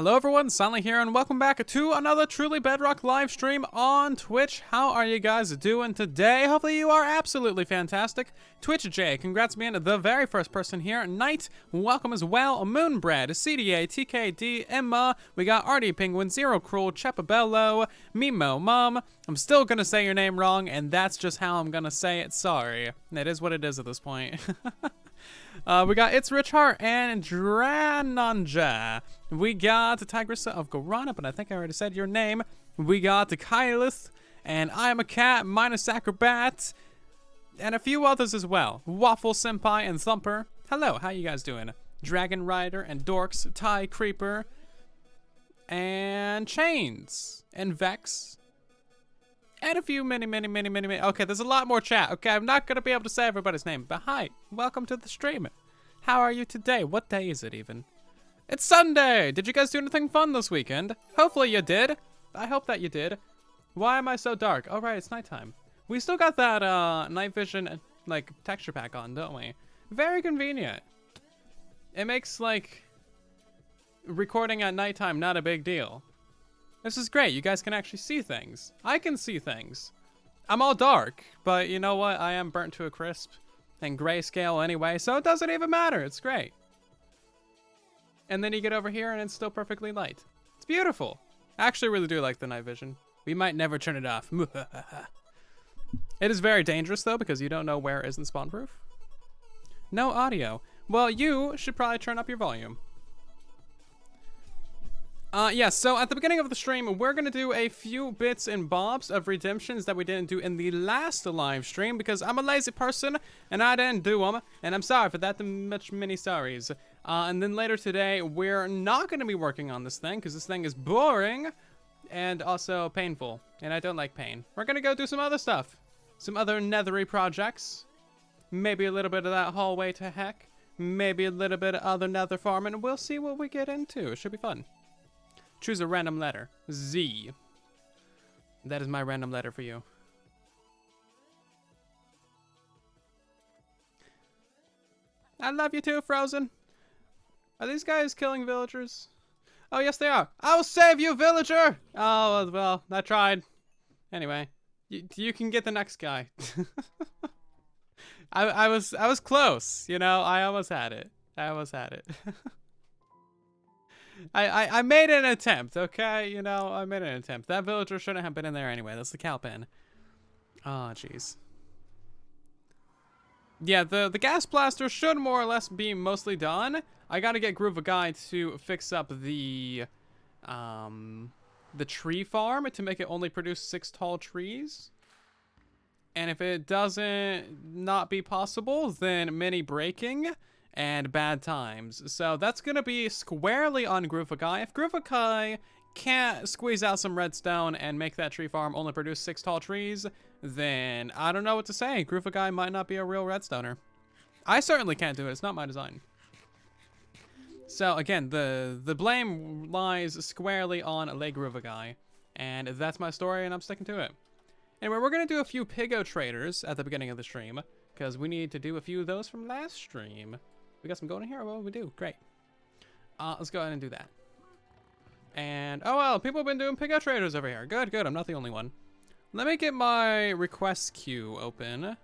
Hello everyone, Silent here, and welcome back to another truly Bedrock live stream on Twitch. How are you guys doing today? Hopefully you are absolutely fantastic. Twitch J, congrats being the very first person here. Knight, welcome as well. Moonbread, CDA, TKD, Emma, we got RD Penguin, Zero Cruel, Chepabello, Mimo, Mom. I'm still gonna say your name wrong, and that's just how I'm gonna say it. Sorry. It is what it is at this point. We got It's Rich Heart and Drananja. We got the Tigress of Gorana, but I think I already said your name. We got the Kylith, and I Am a Cat, Minus Acrobat, and a few others as well. Waffle Senpai and Thumper. Hello, how you guys doing? Dragon Rider and Dorks, Tie Creeper, and Chains, and Vex. And a few many. Okay, there's a lot more chat. Okay, I'm not gonna be able to say everybody's name, but hi, welcome to the stream. How are you today? What day is it even? It's Sunday! Did you guys do anything fun this weekend? Hopefully you did. I hope that you did. Why am I so dark? Oh right, it's nighttime. We still got that night vision like texture pack on, don't we? Very convenient. It makes like recording at nighttime not a big deal. This is great. You guys can actually see things. I can see things. I'm all dark, but you know what? I am burnt to a crisp and grayscale anyway, so it doesn't even matter. It's great. And then you get over here and it's still perfectly light. It's beautiful. I actually really do like the night vision. We might never turn it off. It is very dangerous though, because you don't know where isn't spawn proof. No audio. Well, you should probably turn up your volume. Yes, so at the beginning of the stream, we're going to do a few bits and bobs of redemptions that we didn't do in the last live stream, because I'm a lazy person, and I didn't do them, and I'm sorry for that, many sorries. And then later today, we're not going to be working on this thing, because this thing is boring, and also painful, and I don't like pain. We're going to go do some other stuff, some other nethery projects, maybe a little bit of that hallway to heck, maybe a little bit of other nether farming. We'll see what we get into. It should be fun. Choose a random letter. Z. That is my random letter for you. I love you too, Frozen. Are these guys killing villagers? Oh, yes, they are. I'll save you, villager! Oh, well, I tried. Anyway, you can get the next guy. I was close, you know? I almost had it. I made an attempt, okay? You know, I made an attempt. That villager shouldn't have been in there anyway. That's the cow pen. Oh, jeez. Yeah, the gas blaster should more or less be mostly done. I gotta get Groove a Guy to fix up the tree farm to make it only produce 6 tall trees. And if it doesn't not be possible, then mini breaking and bad times. So that's gonna be squarely on Groove a Guy. If Groove a Guy can't squeeze out some redstone and make that tree farm only produce 6 tall trees, then I don't know what to say. Groove a Guy might not be a real redstoner. I certainly can't do it. It's not my design. So again, the blame lies squarely on Le Groove a Guy, and that's my story, and I'm sticking to it. Anyway, we're gonna do a few Pigo traders at the beginning of the stream, because we need to do a few of those from last stream. We got some gold in here? What we do? Great. Let's go ahead and do that. And, oh well, people have been doing Pigo traders over here. Good, I'm not the only one. Let me get my request queue open.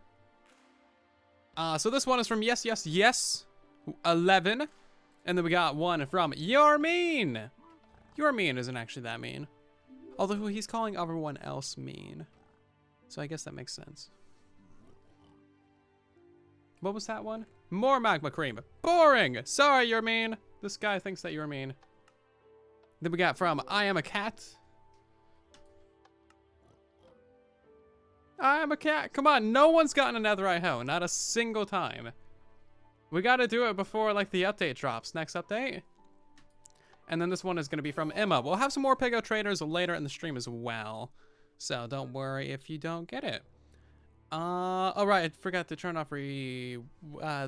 So this one is from Yes 11. And then we got one from You're Mean. You're Mean isn't actually that mean. Although he's calling everyone else mean. So I guess that makes sense. What was that one? More magma cream. Boring. Sorry, You're Mean. This guy thinks that you're mean. Then we got from I Am a Cat. I am a cat. Come on, no one's gotten a netherite hoe. Not a single time. We gotta do it before like the update drops. Next update. And then this one is gonna be from Emma. We'll have some more Pigo traders later in the stream as well. So don't worry if you don't get it. All right, I forgot to turn off the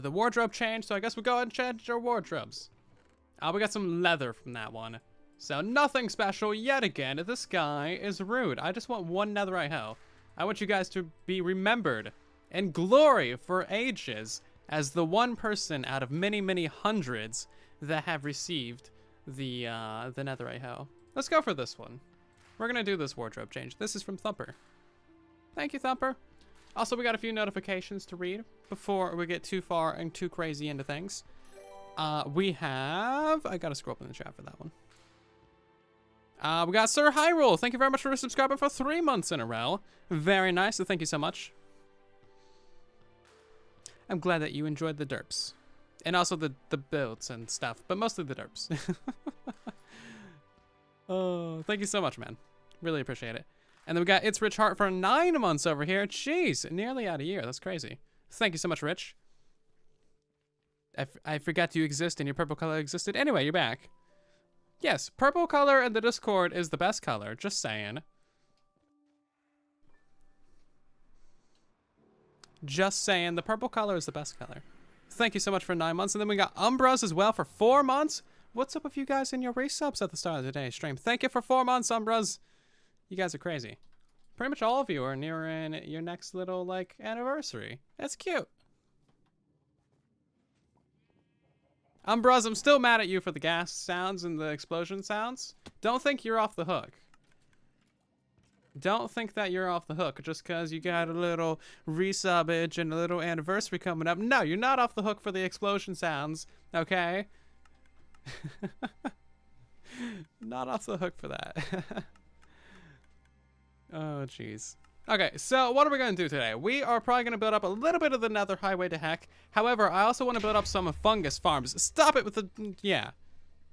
wardrobe change, so I guess we'll go ahead and change our wardrobes. We got some leather from that one. So nothing special yet again. This guy is rude. I just want one netherite hoe. I want you guys to be remembered in glory for ages as the one person out of many hundreds that have received the netherite hoe. Let's go for this one. We're gonna do this wardrobe change. This is from Thumper. Thank you, Thumper. Also, we got a few notifications to read before we get too far and too crazy into things. We have... I gotta scroll up in the chat for that one. We got Sir Hyrule. Thank you very much for subscribing for 3 months in a row. Very nice, so thank you so much. I'm glad that you enjoyed the derps. And also the builds and stuff, but mostly the derps. Oh, thank you so much, man. Really appreciate it. And then we got It's Rich Heart for 9 months over here. Jeez, nearly out a year. That's crazy. Thank you so much, Rich. I forgot you exist and your purple color existed. Anyway, you're back. Yes, purple color in the Discord is the best color. Just saying. Just saying, the purple color is the best color. Thank you so much for 9 months. And then we got Umbras as well for 4 months. What's up with you guys in your resubs at the start of today's stream? Thank you for 4 months, Umbras. You guys are crazy. Pretty much all of you are nearing your next little, like, anniversary. That's cute. Umbras, I'm still mad at you for the gas sounds and the explosion sounds. Don't think you're off the hook. Don't think that you're off the hook just because you got a little resubbage and a little anniversary coming up. No, you're not off the hook for the explosion sounds, okay? Not off the hook for that. Oh, jeez. Okay, so what are we going to do today? We are probably going to build up a little bit of the Nether highway to heck. However, I also want to build up some fungus farms. Stop it with the... Yeah.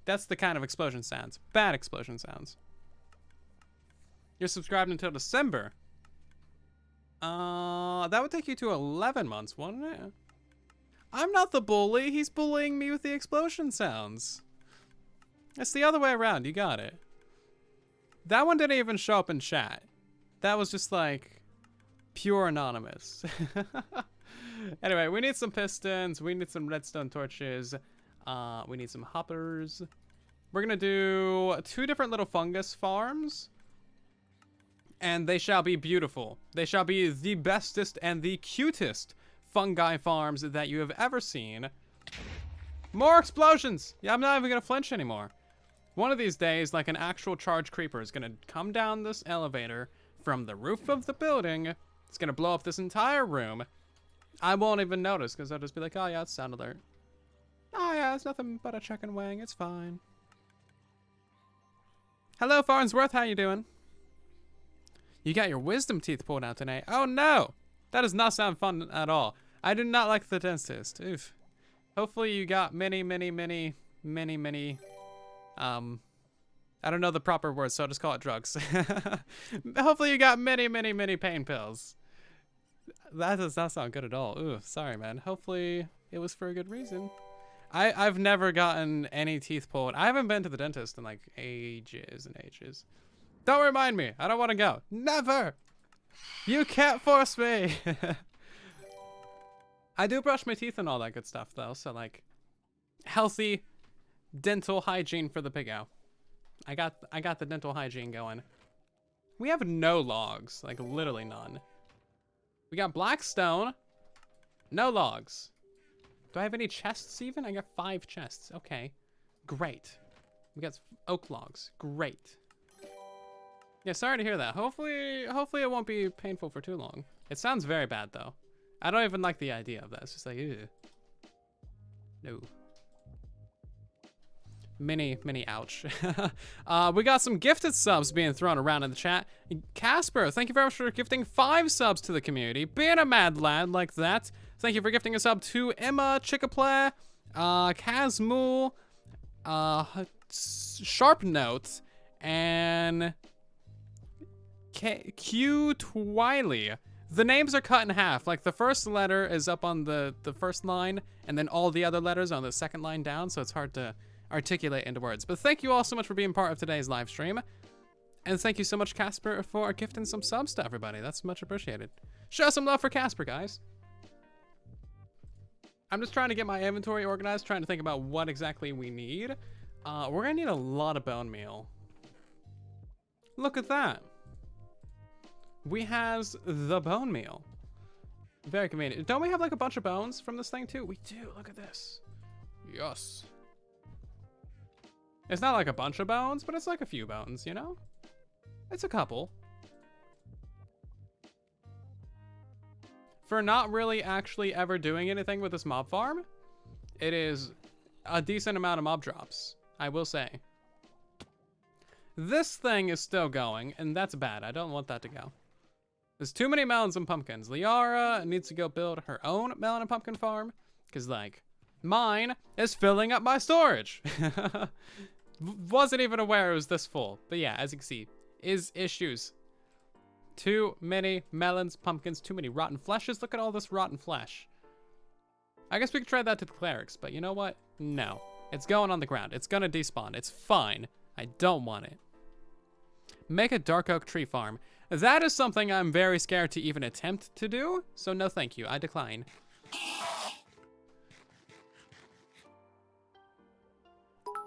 That's the kind of explosion sounds. Bad explosion sounds. You're subscribed until December. That would take you to 11 months, wouldn't it? I'm not the bully. He's bullying me with the explosion sounds. It's the other way around. You got it. That one didn't even show up in chat. That was just like pure anonymous. Anyway, we need some pistons. We need some redstone torches. We need some hoppers. We're going to do 2 different little fungus farms. And they shall be beautiful. They shall be the bestest and the cutest fungi farms that you have ever seen. More explosions. Yeah, I'm not even going to flinch anymore. One of these days, like an actual charge creeper is going to come down this elevator from the roof of the building. It's going to blow up this entire room. I won't even notice because I'll just be like, oh yeah, it's sound alert. Oh yeah, it's nothing but a chicken wing. It's fine. Hello, Farnsworth. How you doing? You got your wisdom teeth pulled out today. Oh no! That does not sound fun at all. I do not like the dentist. Oof. Hopefully you got many, I don't know the proper words, so I'll just call it drugs. Hopefully you got many pain pills. That does not sound good at all. Ooh, sorry, man. Hopefully it was for a good reason. I've never gotten any teeth pulled. I haven't been to the dentist in like ages and ages. Don't remind me. I don't want to go. Never. You can't force me. I do brush my teeth and all that good stuff though. So like healthy dental hygiene for the pig owl. I got the dental hygiene going. We have no logs, like literally none. We got blackstone. No logs. Do I have any chests even? I got 5 chests. Okay. Great. We got oak logs. Great. Yeah, sorry to hear that. Hopefully it won't be painful for too long. It sounds very bad though. I don't even like the idea of that. It's just like, ew. No. Mini ouch. We got some gifted subs being thrown around in the chat. Casper, thank you very much for gifting 5 subs to the community. Being a mad lad like that. Thank you for gifting a sub to Emma Chickaplay, Kazmool, Sharp Note, and Q Twiley. The names are cut in half. Like the first letter is up on the first line, and then all the other letters on the second line down, so it's hard to articulate into words. But thank you all so much for being part of today's live stream. And thank you so much, Casper, for gifting some subs to everybody. That's much appreciated. Show some love for Casper, guys. I'm just trying to get my inventory organized, trying to think about what exactly we need. We're gonna need a lot of bone meal. Look at that. We has the bone meal. Very convenient. Don't we have like a bunch of bones from this thing too? We do. Look at this. Yes. It's not like a bunch of bones, but it's like a few bones, you know? It's a couple. For not really actually ever doing anything with this mob farm, it is a decent amount of mob drops, I will say. This thing is still going, and that's bad. I don't want that to go. There's too many melons and pumpkins. Liara needs to go build her own melon and pumpkin farm, because, like, mine is filling up my storage. Wasn't even aware it was this full. But yeah, as you can see, is issues. Too many melons, pumpkins, too many rotten fleshes. Look at all this rotten flesh. I guess we could try that to the clerics, but you know what? No. It's going on the ground. It's gonna despawn. It's fine. I don't want it. Make a dark oak tree farm. That is something I'm very scared to even attempt to do, so no thank you. I decline.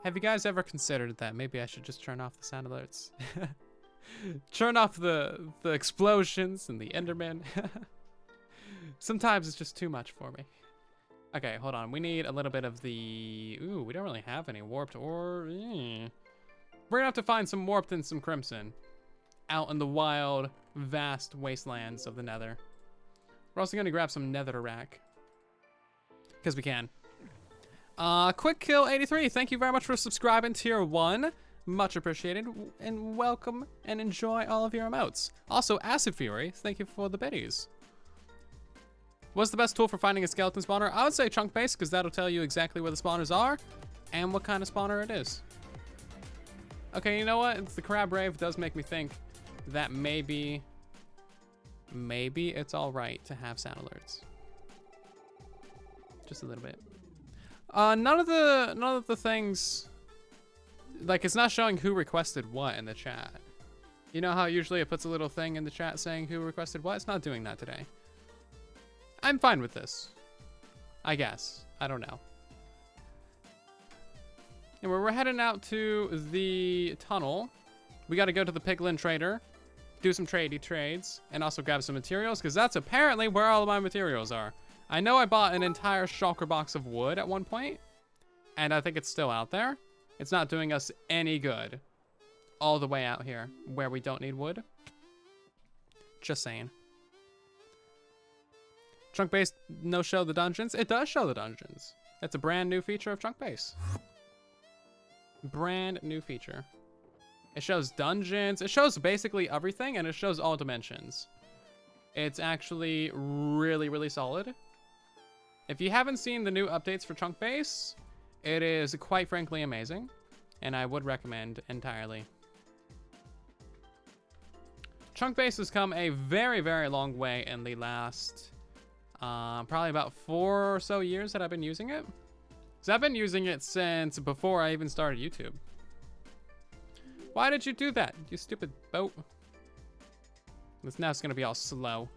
Have you guys ever considered that maybe I should just turn off the sound alerts? Turn off the explosions and the Enderman. Sometimes it's just too much for me. Okay, hold on. We need a little bit of the... Ooh, we don't really have any warped or... We're gonna have to find some warped and some crimson out in the wild, vast wastelands of the Nether. We're also gonna grab some netherrack, because we can. Quick Kill 83, thank you very much for subscribing tier 1. Much appreciated, and welcome and enjoy all of your emotes. Also, Acid Fury, thank you for the biddies. What's the best tool for finding a skeleton spawner? I would say chunk base, because that'll tell you exactly where the spawners are and what kind of spawner it is. Okay, you know what? It's the crab rave does make me think that maybe it's all right to have sound alerts. Just a little bit. None of the things, like, it's not showing who requested what in the chat. You know how usually it puts a little thing in the chat saying who requested what? It's not doing that today. I'm fine with this, I guess. I don't know. And we're heading out to the tunnel. We got to go to the Piglin Trader, do some tradey trades, and also grab some materials, because that's apparently where all of my materials are. I know I bought an entire shulker box of wood at one point, and I think it's still out there. It's not doing us any good all the way out here where we don't need wood. Just saying. Chunk Base no show the dungeons. It does show the dungeons. It's a brand new feature of Chunk Base. Brand new feature. It shows dungeons. It shows basically everything, and it shows all dimensions. It's actually really, really solid. If you haven't seen the new updates for Chunk Base, it is quite frankly amazing, and I would recommend entirely. Chunk Base has come a very, very long way in the last probably about 4 or so years that I've been using it. Because I've been using it since before I even started YouTube. Why did you do that, you stupid boat? This now it's gonna be all slow.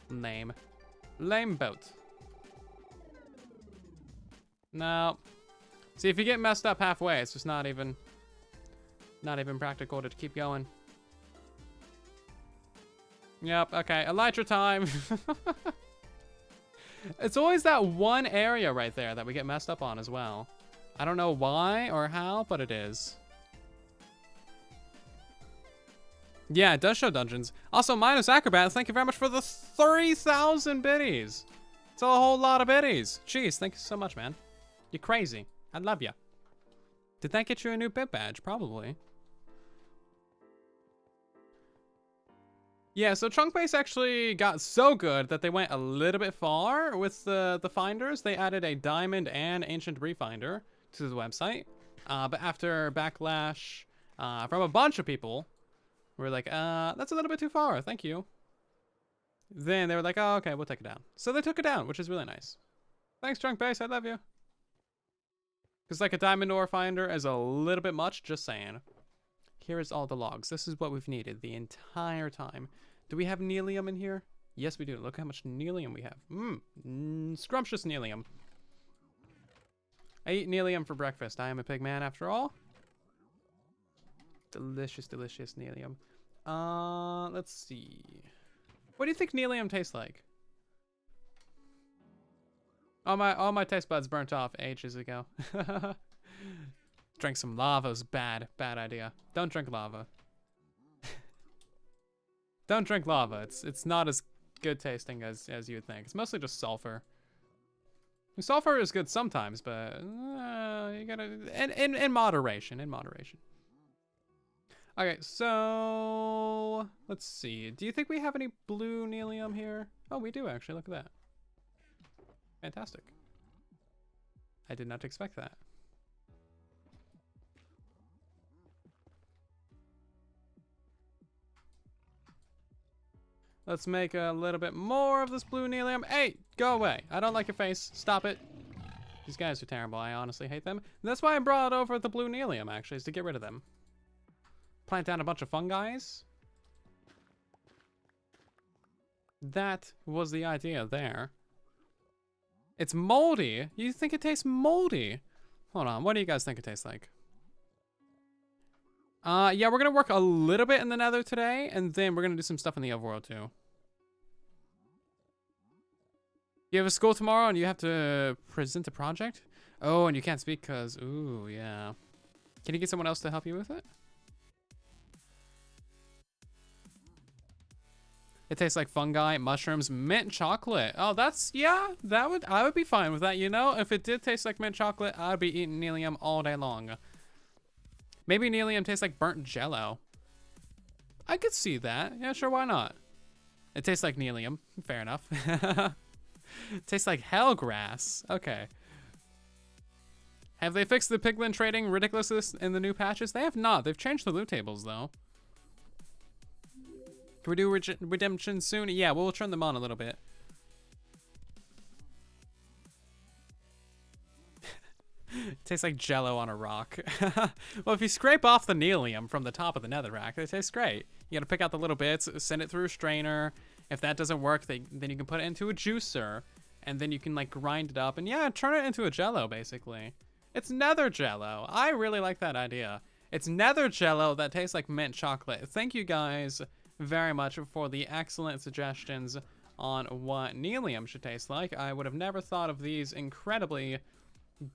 Lame. Lame boat. No. See, if you get messed up halfway, it's just not even practical to keep going. Yep, okay, elytra time. It's always that one area right there that we get messed up on as well. I don't know why or how, but it is. Yeah, it does show dungeons. Also, Minus Acrobat, thank you very much for the 3,000 biddies. It's a whole lot of biddies. Jeez, thank you so much, man. You're crazy. I love you. Did that get you a new bit badge? Probably. Yeah, so Chunk Base actually got so good that they went a little bit far with the finders. They added a diamond and ancient refinder to the website. But after backlash from a bunch of people, we're like, that's a little bit too far, thank you. Then they were like, oh, okay, we'll take it down. So they took it down, which is really nice. Thanks, Chunk Base, I love you. Because like a diamond ore finder is a little bit much, just saying. Here is all the logs. This is what we've needed the entire time. Do we have nelium in here? Yes, we do. Look how much nelium we have. Scrumptious nelium. I eat nelium for breakfast. I am a pig man after all. Delicious, delicious nelium. Let's see. What do you think nelium tastes like? All my taste buds burnt off ages ago. Drink some lava is bad idea. Don't drink lava. Don't drink lava. It's not as good tasting as you would think. It's mostly just sulfur. Sulfur is good sometimes, but you gotta in moderation. Okay, so let's see. Do you think we have any blue nelium here? Oh, we do actually. Look at that. Fantastic. I did not expect that. Let's make a little bit more of this blue nelium. Hey, go away. I don't like your face. Stop it. These guys are terrible. I honestly hate them. And that's why I brought over the blue nelium, actually, is to get rid of them. Plant down a bunch of fungi. That was the idea there. It's moldy. You think it tastes moldy? Hold on. What do you guys think it tastes like? Yeah, we're gonna work a little bit in the Nether today, and then we're gonna do some stuff in the overworld too. You have a school tomorrow, and you have to present a project? Oh, and you can't speak because, ooh, yeah. Can you get someone else to help you with it? It tastes like fungi, mushrooms, mint chocolate. Oh, that's, yeah, I would be fine with that, you know? If it did taste like mint chocolate, I'd be eating nelium all day long. Maybe nelium tastes like burnt jello. I could see that. Yeah, sure, why not? It tastes like nelium. Fair enough. It tastes like hellgrass. Okay. Have they fixed the piglin trading ridiculousness in the new patches? They have not. They've changed the loot tables, though. Can we do redemption soon? Yeah, we'll turn them on a little bit. Tastes like jello on a rock. Well, if you scrape off the nelium from the top of the netherrack, it tastes great. You gotta pick out the little bits, send it through a strainer. If that doesn't work, then you can put it into a juicer, and then you can like grind it up, and yeah, turn it into a jello, basically. It's nether jello. I really like that idea. It's nether jello that tastes like mint chocolate. Thank you guys very much for the excellent suggestions on what nelium should taste like. I would have never thought of these incredibly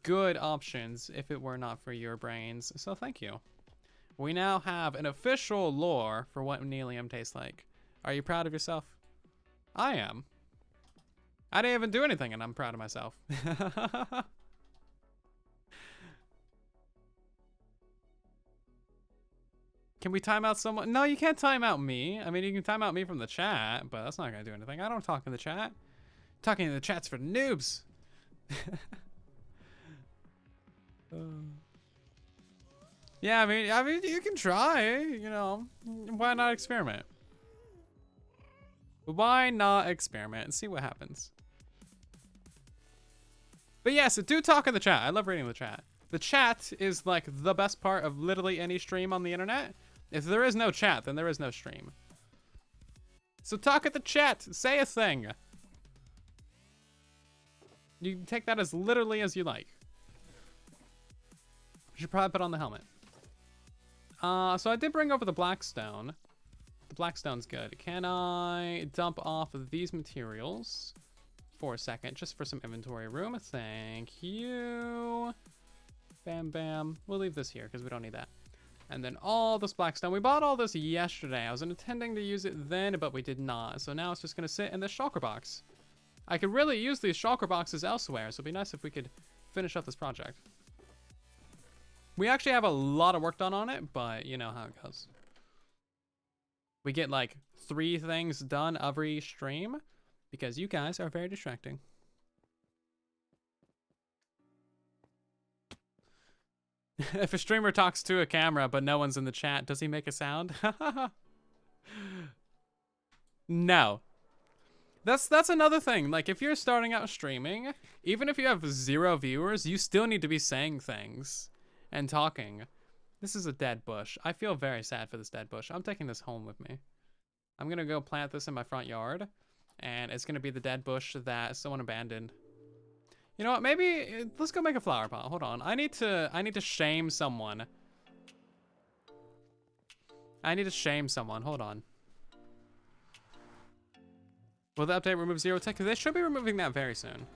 good options if it were not for your brains, so thank you. We now have an official lore for what nelium tastes like. Are you proud of yourself? I am. I didn't even do anything and I'm proud of myself. Can we time out someone? No, you can't time out me. I mean, you can time out me from the chat, but that's not gonna do anything. I don't talk in the chat. Talking in the chat's for noobs. Yeah, I mean, you can try, you know. Why not experiment? Why not experiment and see what happens? But yeah, so do talk in the chat. I love reading the chat. The chat is like the best part of literally any stream on the internet. If there is no chat, then there is no stream. So talk at the chat. Say a thing. You can take that as literally as you like. You should probably put on the helmet. So I did bring over the blackstone. The blackstone's good. Can I dump off of these materials for a second, just for some inventory room? Thank you. Bam, bam. We'll leave this here because we don't need that. And then all this blackstone. We bought all this yesterday. I was intending to use it then, but we did not. So now it's just going to sit in this shulker box. I could really use these shulker boxes elsewhere, so it'd be nice if we could finish up this project. We actually have a lot of work done on it, but you know how it goes. We get like 3 things done every stream because you guys are very distracting. If a streamer talks to a camera but no one's in the chat, does he make a sound? No. That's another thing. Like if you're starting out streaming, even if you have 0 viewers, you still need to be saying things and talking. This is a dead bush. I feel very sad for this dead bush. I'm taking this home with me. I'm gonna go plant this in my front yard, and it's gonna be the dead bush that someone abandoned. You know what? Maybe let's go make a flower pot. Hold on. I need to shame someone. I need to shame someone. Hold on. Will the update remove 0 tech? They should be removing that very soon.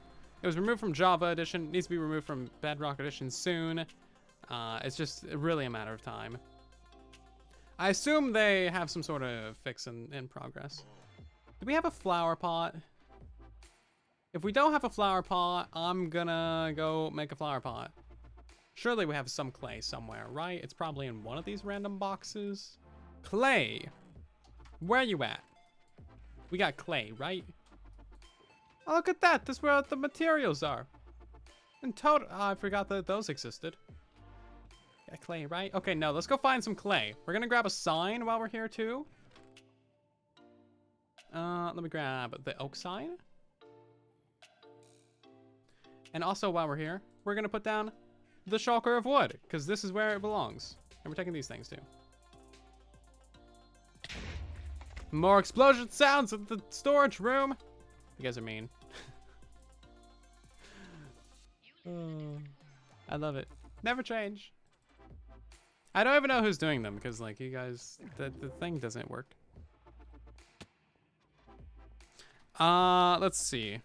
It was removed from Java Edition. It needs to be removed from Bedrock Edition soon. It's just really a matter of time. I assume they have some sort of fix in progress. Do we have a flower pot? If we don't have a flower pot, I'm gonna go make a flower pot. Surely we have some clay somewhere, right? It's probably in one of these random boxes. Clay. Where you at? We got clay, right? Oh, look at that. This is where the materials are. And I forgot that those existed. Yeah, clay, right? Okay, no, let's go find some clay. We're gonna grab a sign while we're here too. Let me grab the oak sign. And also while we're here, we're gonna put down the shulker of wood, because this is where it belongs. And we're taking these things too. More explosion sounds in the storage room. You guys are mean. Oh, I love it. Never change. I don't even know who's doing them because, like, you guys, the thing doesn't work. Let's see.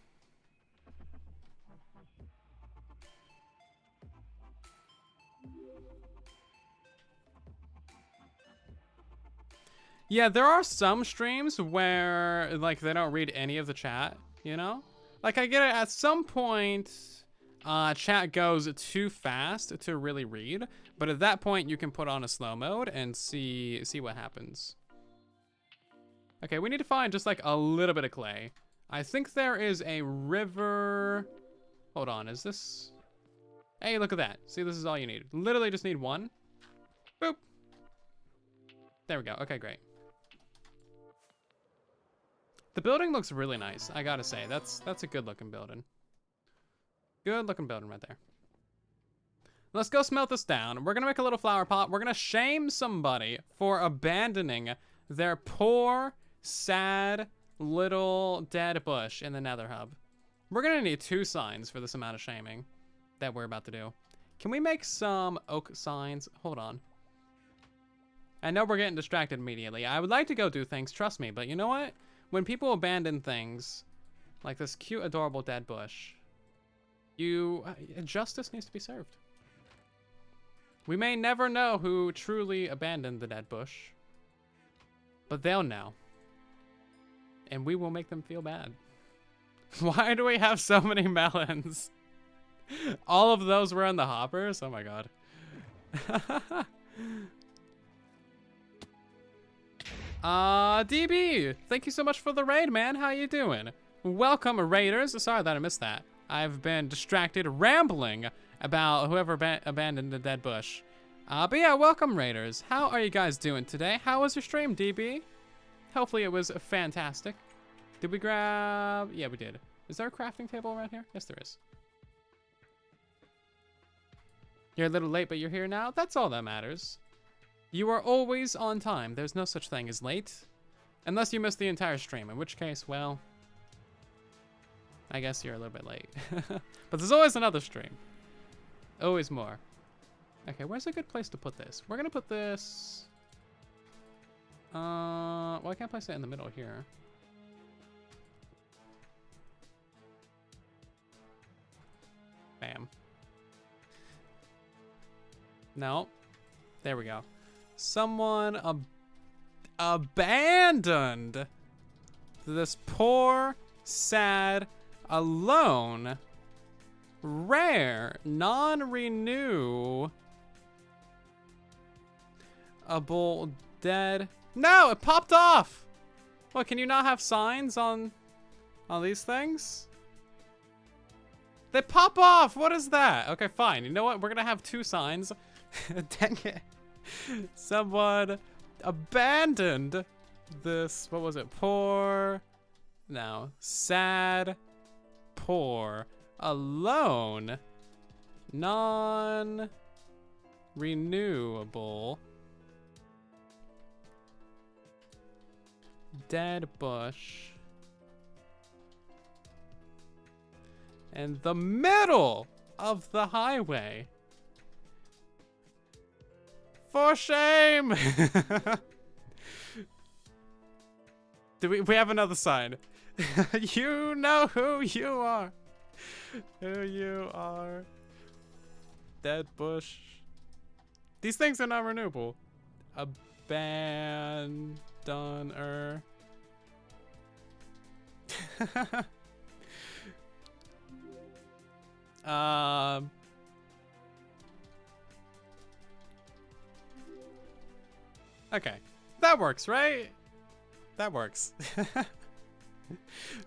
Yeah, there are some streams where, like, they don't read any of the chat, you know? Like, I get it, at some point, chat goes too fast to really read, but at that point, you can put on a slow mode and see what happens. Okay, we need to find just, like, a little bit of clay. I think there is a river... Hold on, is this... Hey, look at that. See, this is all you need. Literally just need one. Boop. There we go. Okay, great. The building looks really nice, I gotta say. That's a good looking building. Good looking building right there. Let's go smelt this down. We're gonna make a little flower pot. We're gonna shame somebody for abandoning their poor, sad, little dead bush in the Nether hub. We're gonna need 2 signs for this amount of shaming that we're about to do. Can we make some oak signs? Hold on. I know we're getting distracted immediately. I would like to go do things, trust me, but you know what? When people abandon things, like this cute, adorable dead bush, justice needs to be served. We may never know who truly abandoned the dead bush, but they'll know. And we will make them feel bad. Why do we have so many melons? All of those were in the hoppers? Oh my god. DB, thank you so much for the raid, man. How you doing? Welcome, raiders. Sorry that I missed that. I've been distracted rambling about whoever abandoned the dead bush. But yeah, welcome, raiders. How are you guys doing today? How was your stream, DB? Hopefully it was fantastic. Did we grab... Yeah, we did. Is there a crafting table around here? Yes, there is. You're a little late, but you're here now. That's all that matters. You are always on time. There's no such thing as late. Unless you missed the entire stream, in which case, well, I guess you're a little bit late. But there's always another stream. Always more. Okay, where's a good place to put this? We're gonna put this... well, I can't place it in the middle here. Bam. No. There we go. Someone abandoned this poor, sad, alone, rare, non-renewable dead. No, it popped off. What, can you not have signs on these things? They pop off. What is that? Okay, fine. You know what? We're gonna have 2 signs. Dang it. Someone abandoned this, what was it? Poor, no, sad, poor, alone, non-renewable, dead bush in the middle of the highway. For shame! We have another sign. You know who you are. Who you are. Dead bush. These things are not renewable. Abandoner. Okay. That works, right? That works.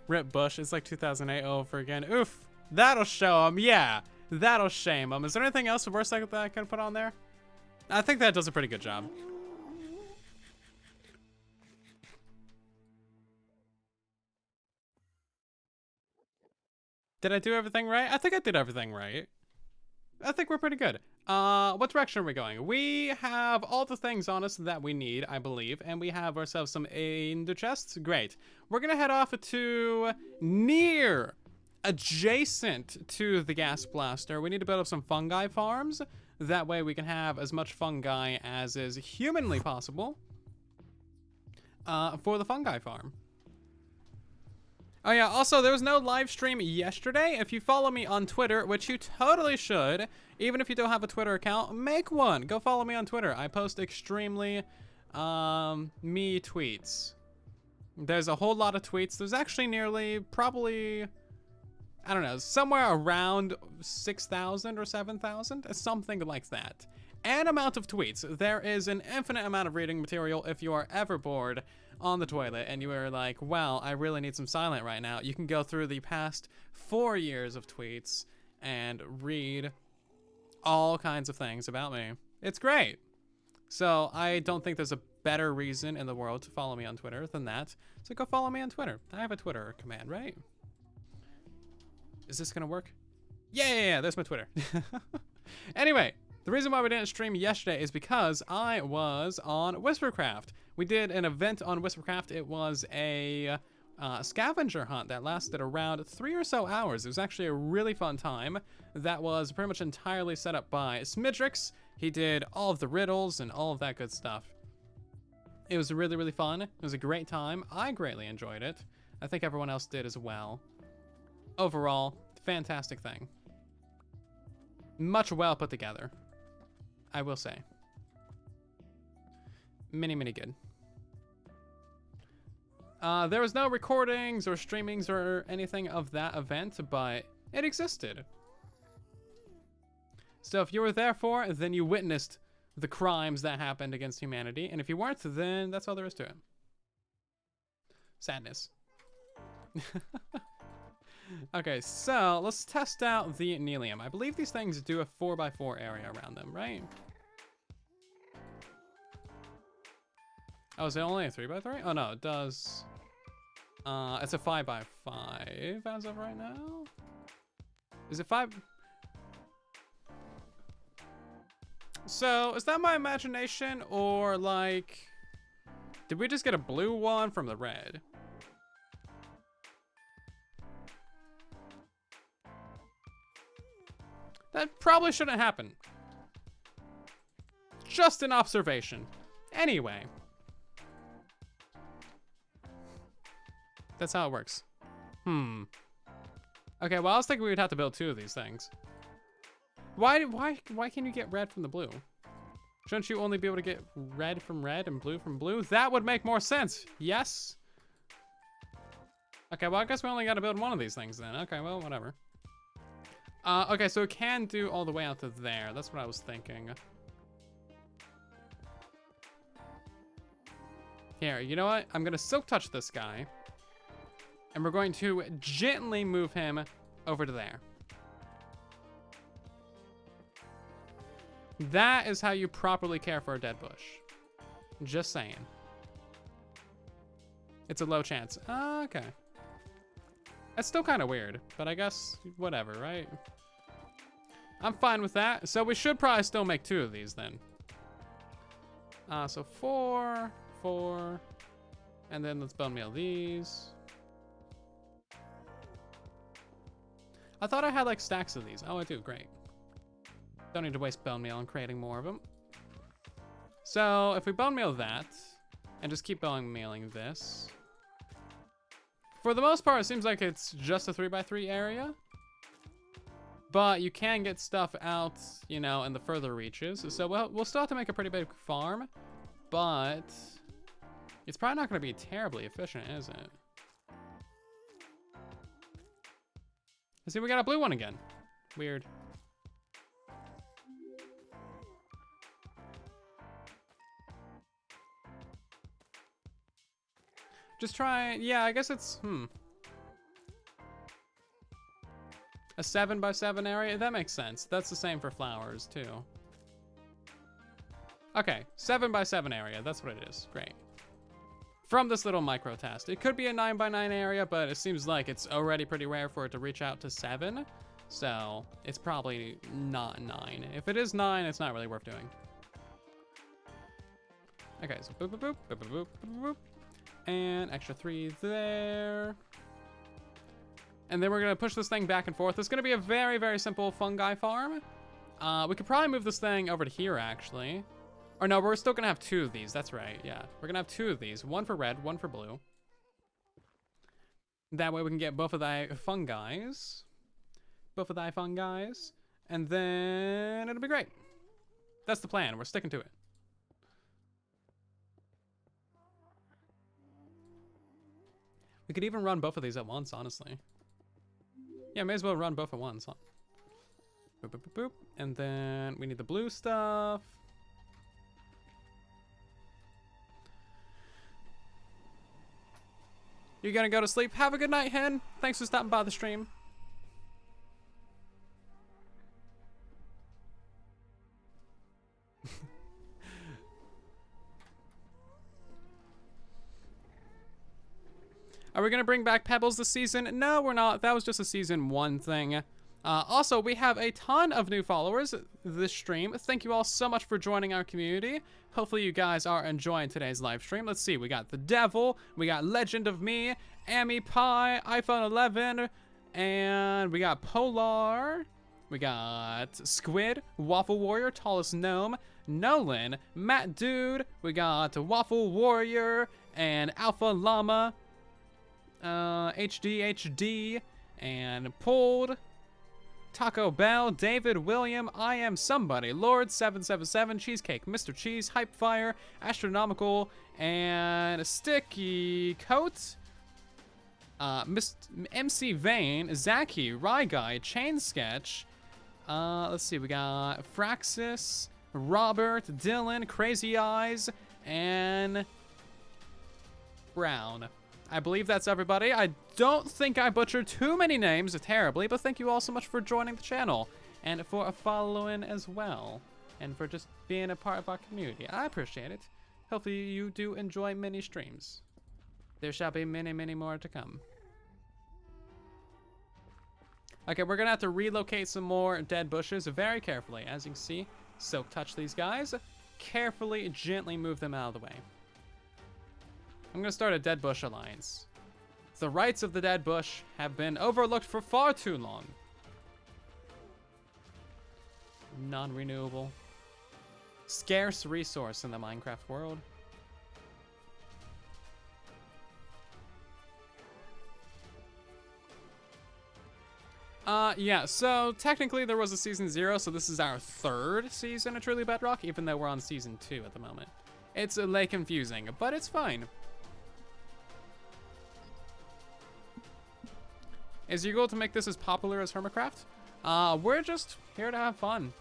Rip Bush. It's like 2008 over again. Oof. That'll show him. Yeah. That'll shame him. Is there anything else worse that I could put on there? I think that does a pretty good job. Did I do everything right? I think I did everything right. I think we're pretty good. What direction are we going? We have all the things on us that we need, I believe, and we have ourselves some ender chests. Great. We're gonna head off to near, adjacent to the gas blaster. We need to build up some fungi farms. That way we can have as much fungi as is humanly possible for the fungi farm. Oh yeah, also there was no live stream yesterday. If you follow me on Twitter, which you totally should, even if you don't have a Twitter account, make one. Go follow me on Twitter. I post extremely me tweets. There's a whole lot of tweets. There's actually nearly, probably, I don't know, somewhere around 6,000 or 7,000, something like that. An amount of tweets. There is an infinite amount of reading material if you are ever bored on the toilet and you are like, well, I really need some silent right now. You can go through the past 4 years of tweets and read all kinds of things about me. It's great. So I don't think there's a better reason in the world to follow me on Twitter than that. So go follow me on Twitter. I have a Twitter command, right? Is this gonna work? Yeah, there's my Twitter. Anyway, the reason why we didn't stream yesterday is because I was on Whispercraft. We did an event on Whispercraft. It was a scavenger hunt that lasted around 3 or so hours. It was actually a really fun time. That was pretty much entirely set up by Smidrix. He did all of the riddles and all of that good stuff. It was really, really fun. It was a great time. I greatly enjoyed it. I think everyone else did as well. Overall, fantastic thing. Much well put together, I will say. Mini good. There was no recordings or streamings or anything of that event, but it existed. So if you were there for it, then you witnessed the crimes that happened against humanity. And if you weren't, then that's all there is to it. Sadness. Okay, so let's test out the Nelium. I believe these things do a 4x4 area around them, right? Oh, is it only a 3x3? Oh no, it does. It's a 5x5 as of right now. Is it 5? So, is that my imagination, or like, did we just get a blue one from the red? That probably shouldn't happen. Just an observation. Anyway. That's how it works. Okay, well, I was thinking we would have to build 2 of these things. Why can you get red from the blue? Shouldn't you only be able to get red from red and blue from blue? That would make more sense. Yes. Okay, well, I guess we only got to build 1 of these things then. Okay, well, whatever. Okay, so it can do all the way out to there. That's what I was thinking. Here, you know what? I'm gonna silk touch this guy. And we're going to gently move him over to there. That is how you properly care for a dead bush. Just saying. It's a low chance. Okay. That's still kind of weird, but I guess whatever, right? I'm fine with that. So we should probably still make 2 of these then. So 4, 4, and then let's bone meal these. I thought I had like stacks of these. Oh, I do, great. Don't need to waste bone meal on creating more of them. So if we bone meal that, and just keep bone mealing this. For the most part, it seems like it's just a 3x3 area. But you can get stuff out, you know, in the further reaches. So we'll still have to make a pretty big farm, but it's probably not going to be terribly efficient, is it? Let's see, we got a blue one again. Weird. Just try, yeah, I guess it's, a 7x7 area? That makes sense. That's the same for flowers, too. Okay, 7x7 area, that's what it is. Great. From this little micro test. It could be a 9x9 area, but it seems like it's already pretty rare for it to reach out to 7. So, it's probably not 9. If it is 9, it's not really worth doing. Okay, so boop, boop, boop, boop, boop, boop, boop, boop. And extra 3 there. And then we're gonna push this thing back and forth. It's gonna be a very, very simple fungi farm. We could probably move this thing over to here, actually. Or no, we're still gonna have 2 of these, that's right, yeah. We're gonna have 2 of these, 1 for red, 1 for blue. That way we can get both of thy fungis. Both of thy fungis. And then it'll be great. That's the plan, we're sticking to it. We could even run both of these at once, honestly. Yeah, may as well run both at once. Huh? Boop, boop, boop, boop. And then we need the blue stuff. You're gonna go to sleep. Have a good night, Hen. Thanks for stopping by the stream. Are we gonna bring back Pebbles this season? No, we're not. That was just a season 1 thing. Also, we have a ton of new followers this stream. Thank you all so much for joining our community. Hopefully you guys are enjoying today's live stream. Let's see, we got The Devil, we got Legend of Me, Amy Pie, iPhone 11, and we got Polar, we got Squid, Waffle Warrior, Tallest Gnome, Nolan, Matt Dude, we got Waffle Warrior, and Alpha Llama, HD, and Pulled, Taco Bell, David William, I Am Somebody, Lord 777, Cheesecake, Mr. Cheese, Hypefire, Astronomical, and Sticky Coat, MC Vane, Zaki, Rye Guy, Chain Sketch. Let's see, we got Fraxis, Robert, Dylan, Crazy Eyes, and Brown. I believe that's everybody. I don't think I butchered too many names terribly, but thank you all so much for joining the channel and for following as well and for just being a part of our community. I appreciate it. Hopefully you do enjoy many streams. There shall be many, many more to come. Okay, we're gonna have to relocate some more dead bushes very carefully. As you can see, Silk touch these guys. Carefully, gently move them out of the way. I'm gonna start a dead bush alliance. The rights of the dead bush have been overlooked for far too long. Non-renewable. Scarce resource in the Minecraft world. Yeah, so technically there was a season 0, so this is our 3rd season of Truly Bedrock, even though we're on season 2 at the moment. It's a little confusing, but it's fine. Is your goal to make this as popular as Hermitcraft? We're just here to have fun.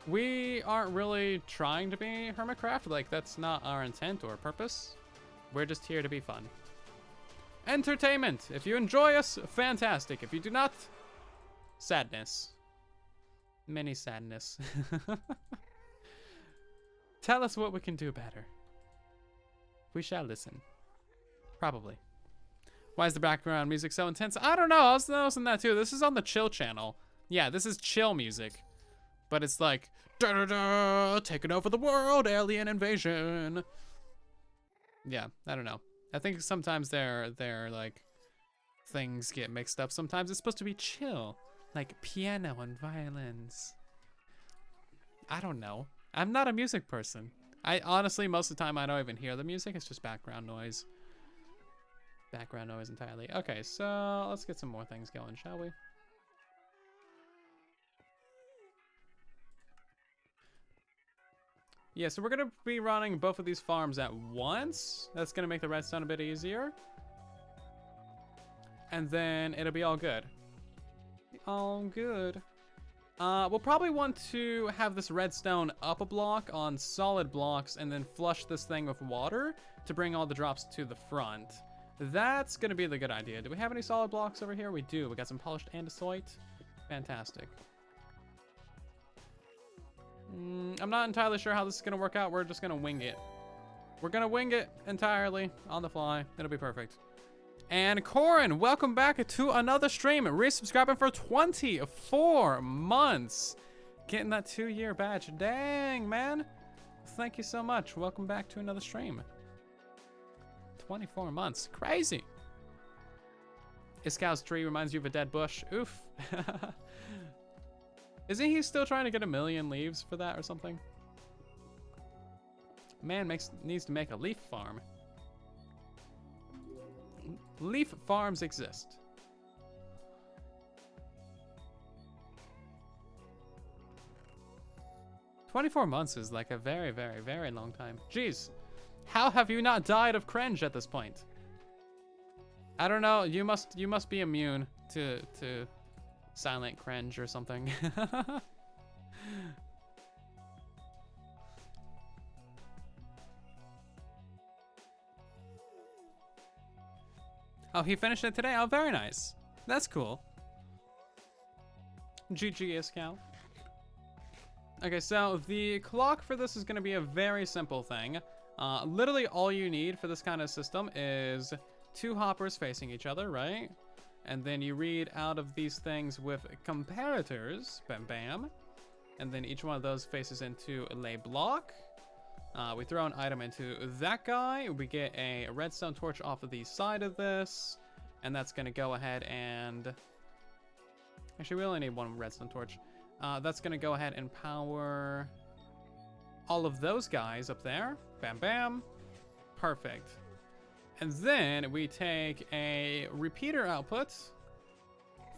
We aren't really trying to be Hermitcraft, like that's not our intent or purpose. We're just here to be fun. Entertainment! If you enjoy us, fantastic. If you do not, sadness. Many sadness. Tell us what we can do better. We shall listen. Probably. Why is the background music so intense? I don't know, I was noticing that too. This is on the chill channel. Yeah, this is chill music. But it's like, da-da-da, taking over the world, alien invasion. Yeah, I don't know. I think sometimes they're like, things get mixed up. Sometimes it's supposed to be chill. Like piano and violins. I don't know. I'm not a music person. I honestly, most of the time, I don't even hear the music. It's just background noise. Background noise entirely. Okay, so let's get some more things going, shall we? Yeah, so we're gonna be running both of these farms at once. That's gonna make the redstone a bit easier. And then it'll be all good. All good. We'll probably want to have this redstone up a block on solid blocks and then flush this thing with water to bring all the drops to the front. That's gonna be the good idea. Do we have any solid blocks over here? We do. We got some polished andesite. Fantastic. I'm not entirely sure how this is gonna work out. We're just gonna wing it. We're gonna wing it entirely on the fly. It'll be perfect. And Corin, welcome back to another stream. Resubscribing for 24 months. Getting that 2-year badge. Dang, man. Thank you so much. Welcome back to another stream. 24 months. Crazy. Iskow's tree reminds you of a dead bush. Oof. Isn't he still trying to get 1,000,000 leaves for that or something? Man needs to make a leaf farm. Leaf farms exist. "24 months is like a very, very, very long time. Jeez, how have you not died of cringe at this point? I don't know. You must be immune to silent cringe or something." Oh, he finished it today? Oh, very nice. That's cool. GG Iskow. Okay, so the clock for this is going to be a very simple thing. Literally all you need for this kind of system is 2 hoppers facing each other, right? And then you read out of these things with comparators, bam bam. And then each one of those faces into a lay block. We throw an item into that guy. We get a redstone torch off of the side of this. And that's going to go ahead and... Actually, we only need 1 redstone torch. That's going to go ahead and power all of those guys up there. Bam, bam. Perfect. And then we take a repeater output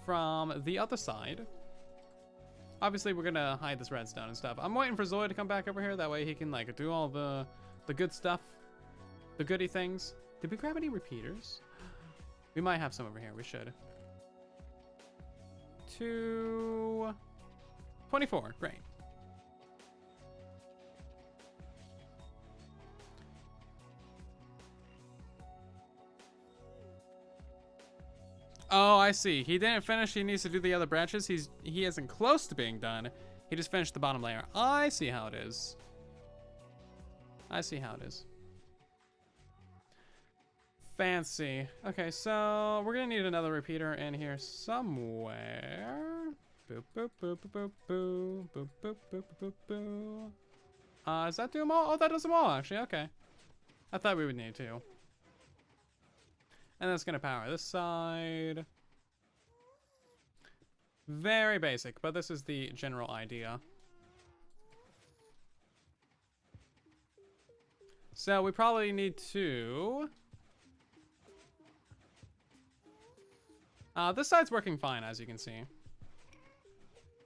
from the other side. Obviously, we're gonna hide this redstone and stuff. I'm waiting for Zoid to come back over here. That way he can like do all the good stuff, the goody things. Did we grab any repeaters? We might have some over here. We should. 24. Great. Oh, I see. He didn't finish. He needs to do the other branches. He isn't close to being done. He just finished the bottom layer. I see how it is. I see how it is. Fancy. Okay, so we're gonna need another repeater in here somewhere. Boop boop boop boop boop boop boop boop boop boop. Does that do them all? Oh, that does them all actually. Okay. I thought we would need 2. And that's gonna power this side. Very basic, but this is the general idea. So we probably need to... this side's working fine, as you can see.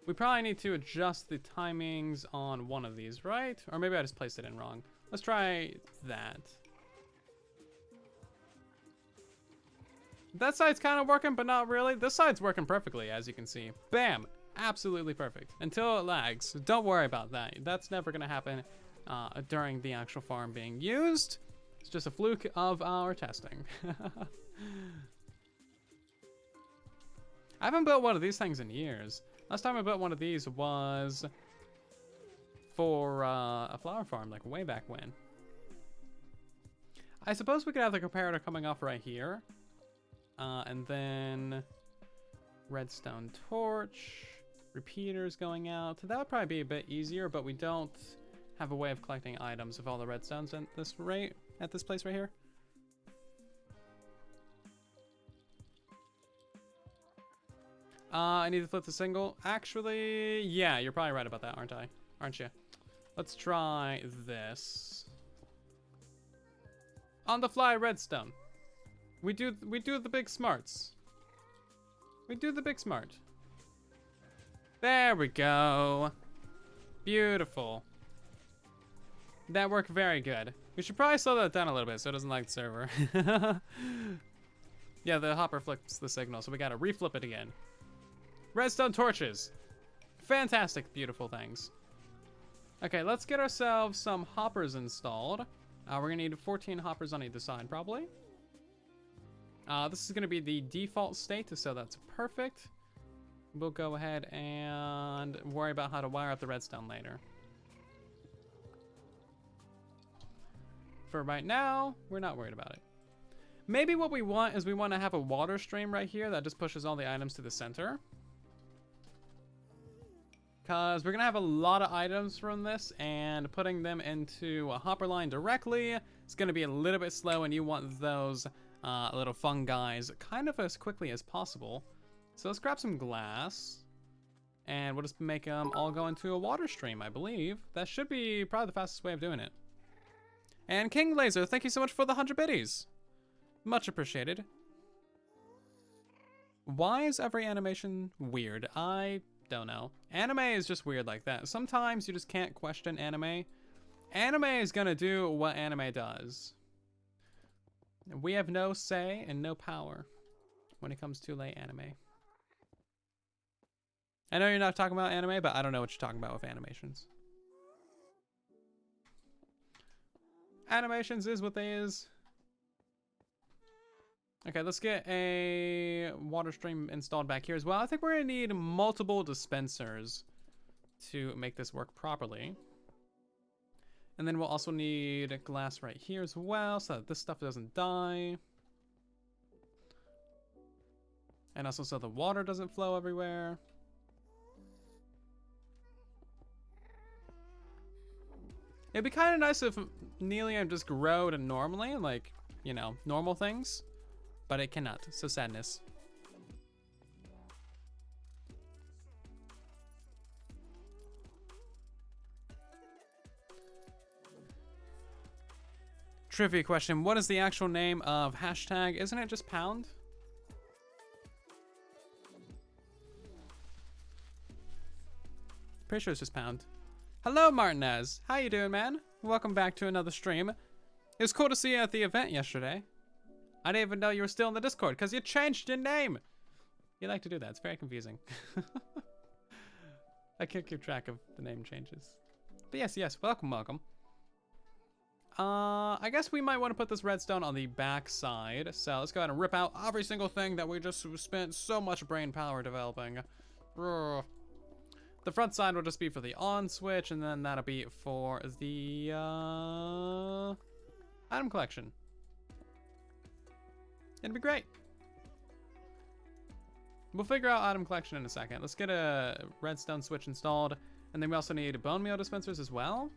We probably need to adjust the timings on one of these, right? Or maybe I just placed it in wrong. Let's try that. That side's kind of working, but not really. This side's working perfectly, as you can see. Bam! Absolutely perfect. Until it lags. Don't worry about that. That's never going to happen during the actual farm being used. It's just a fluke of our testing. I haven't built one of these things in years. Last time I built one of these was for a flower farm, like way back when. I suppose we could have the comparator coming off right here. And then redstone torch, repeaters going out. That would probably be a bit easier, but we don't have a way of collecting items of all the redstones at this rate, at this place right here. I need to flip the single. Actually, yeah, you're probably right about that, aren't I? Aren't you? Let's try this. On the fly redstone. We do the big smarts. We do the big smart. There we go. Beautiful. That worked very good. We should probably slow that down a little bit so it doesn't lag the server. Yeah, the hopper flips the signal, so we gotta reflip it again. Redstone torches. Fantastic, beautiful things. Okay, let's get ourselves some hoppers installed. We're gonna need 14 hoppers on either side, probably. This is gonna be the default state, so that's perfect. We'll go ahead and worry about how to wire up the redstone later. For right now, we're not worried about it. Maybe what we want is we want to have a water stream right here that just pushes all the items to the center. Because we're going to have a lot of items from this, and putting them into a hopper line directly is going to be a little bit slow, and you want those little fungi kind of as quickly as possible. So let's grab some glass, and we'll just make them all go into a water stream, I believe. That should be probably the fastest way of doing it. And King Laser, thank you so much for the 100 biddies. Much appreciated. Why is every animation weird? I don't know. Anime is just weird like that. Sometimes you just can't question anime. Anime is gonna do what anime does. We have no say and no power when it comes to late anime. I know you're not talking about anime, but I don't know what you're talking about with animations. Animations is what they is. Okay, let's get a water stream installed back here as well. I think we're gonna need multiple dispensers to make this work properly. And then we'll also need glass right here as well so that this stuff doesn't die. And also so the water doesn't flow everywhere. It'd be kind of nice if Nelium just growed normally, like, you know, normal things. But it cannot, so sadness. Trivia question, what is the actual name of hashtag? Isn't it just pound? Pretty sure it's just pound. Hello, Martinez. How you doing, man? Welcome back to another stream. It was cool to see you at the event yesterday. I didn't even know you were still in the Discord because you changed your name. You like to do that. It's very confusing. I can't keep track of the name changes. But yes, welcome. I guess we might want to put this redstone on the back side. So let's go ahead and rip out every single thing that we just spent so much brain power developing. The front side will just be for the on switch, and then that'll be for the item collection. It'd be great. We'll figure out item collection in a second. Let's get a redstone switch installed, and then we also need bone meal dispensers as well.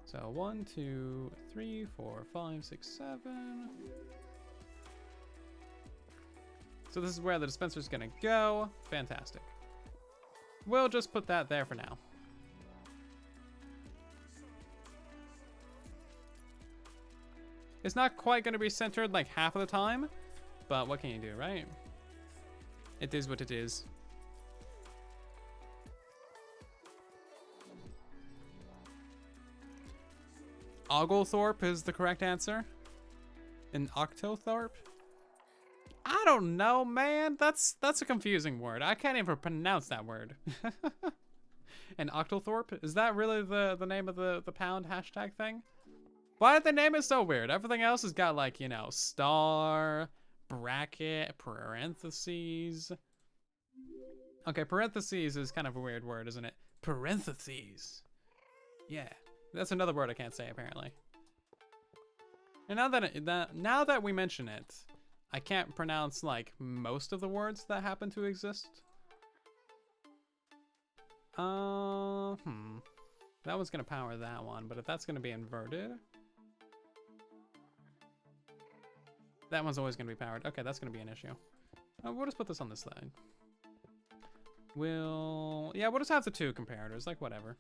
So 1, 2, 3, 4, 5, 6, 7. So this is where the dispenser is gonna go. Fantastic. We'll just put that there for now. It's not quite going to be centered like half of the time, but what can you do, right? It is what it is. Oglethorpe is the correct answer. An Octothorpe? I don't know, man. That's a confusing word. I can't even pronounce that word. An Octothorpe? Is that really the name of the pound hashtag thing? Why did the name is so weird? Everything else has got, like, you know, star, bracket, parentheses. Okay, parentheses is kind of a weird word, isn't it? Parentheses. Yeah, that's another word I can't say apparently. And now that we mention it, I can't pronounce like most of the words that happen to exist. That one's gonna power that one, but if that's gonna be inverted, that one's always gonna be powered. Okay, that's gonna be an issue. We'll just put this on this side. We'll just have the two comparators, like whatever.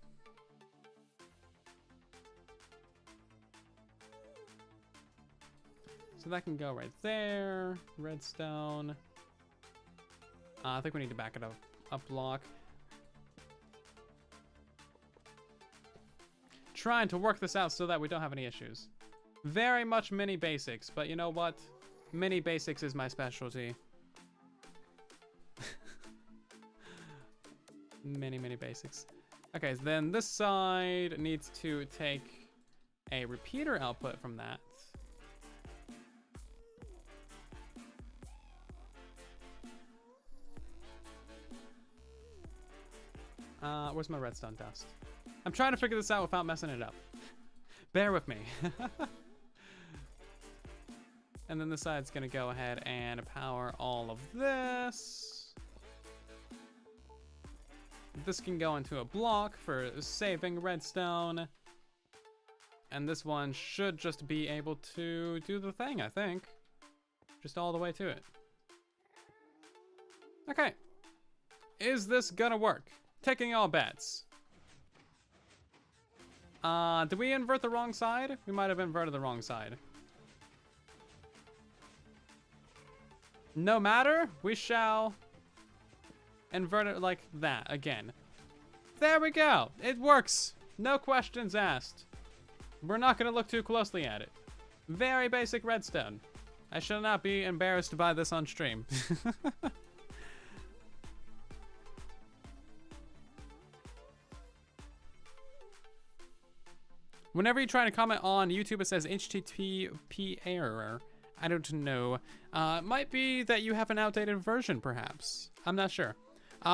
So that can go right there. Redstone. I think we need to back it up a block. trying to work this out so that we don't have any issues. Very much mini basics, but you know what? Mini basics is my specialty. Mini basics. Okay, so then this side needs to take a repeater output from that. Where's my redstone dust? I'm trying to figure this out without messing it up. Bear with me. And then this side's gonna go ahead and power all of this. This can go into a block for saving redstone. And this one should just be able to do the thing, I think. Just all the way to it. Okay. Is this gonna work? Taking all bets. Did we invert the wrong side? We might have inverted the wrong side. No matter, we shall invert it like that again. There we go. It works. No questions asked. We're not gonna look too closely at it. Very basic redstone. I shall not be embarrassed by this on stream. Whenever you try to comment on YouTube, it says HTTP error. I don't know. It might be that you have an outdated version, perhaps. I'm not sure.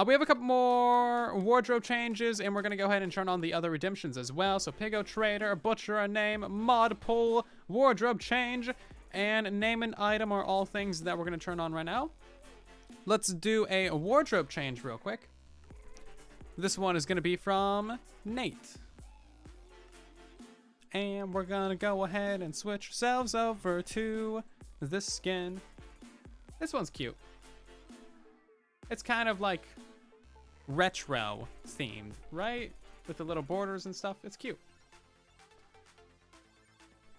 We have a couple more wardrobe changes, and we're going to go ahead and turn on the other redemptions as well. So Pigo Trader, Butcher a Name, Mod Pull, Wardrobe Change, and Name an Item are all things that we're going to turn on right now. Let's do a wardrobe change real quick. This one is going to be from Nate. And we're gonna go ahead and switch ourselves over to this skin. This one's cute. It's kind of like retro themed, right? With the little borders and stuff. It's cute.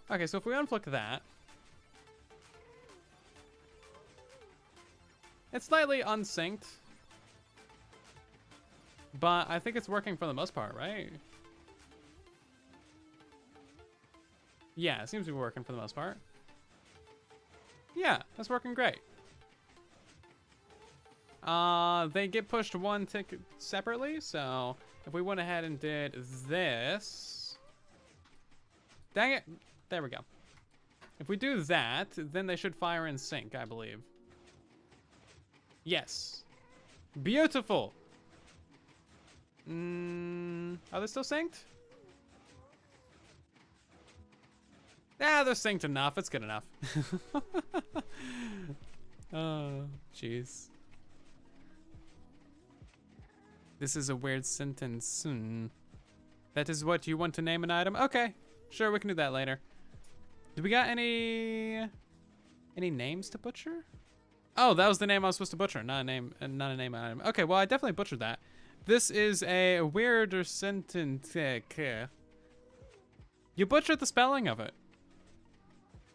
Okay, so if we unflick that, it's slightly unsynced, but I think it's working for the most part, right? Yeah, it seems to be working for the most part. Yeah, that's working great. They get pushed one tick separately, so if we went ahead and did this... Dang it! There we go. If we do that, then they should fire in sync, I believe. Yes. Beautiful! Are they still synced? Ah, they're synced enough. It's good enough. Oh, jeez. This is a weird sentence. That is what you want to name an item? Okay, sure, we can do that later. Do we got any names to butcher? Oh, that was the name I was supposed to butcher, not a name item. Okay, well, I definitely butchered that. This is a weirder sentence. You butchered the spelling of it.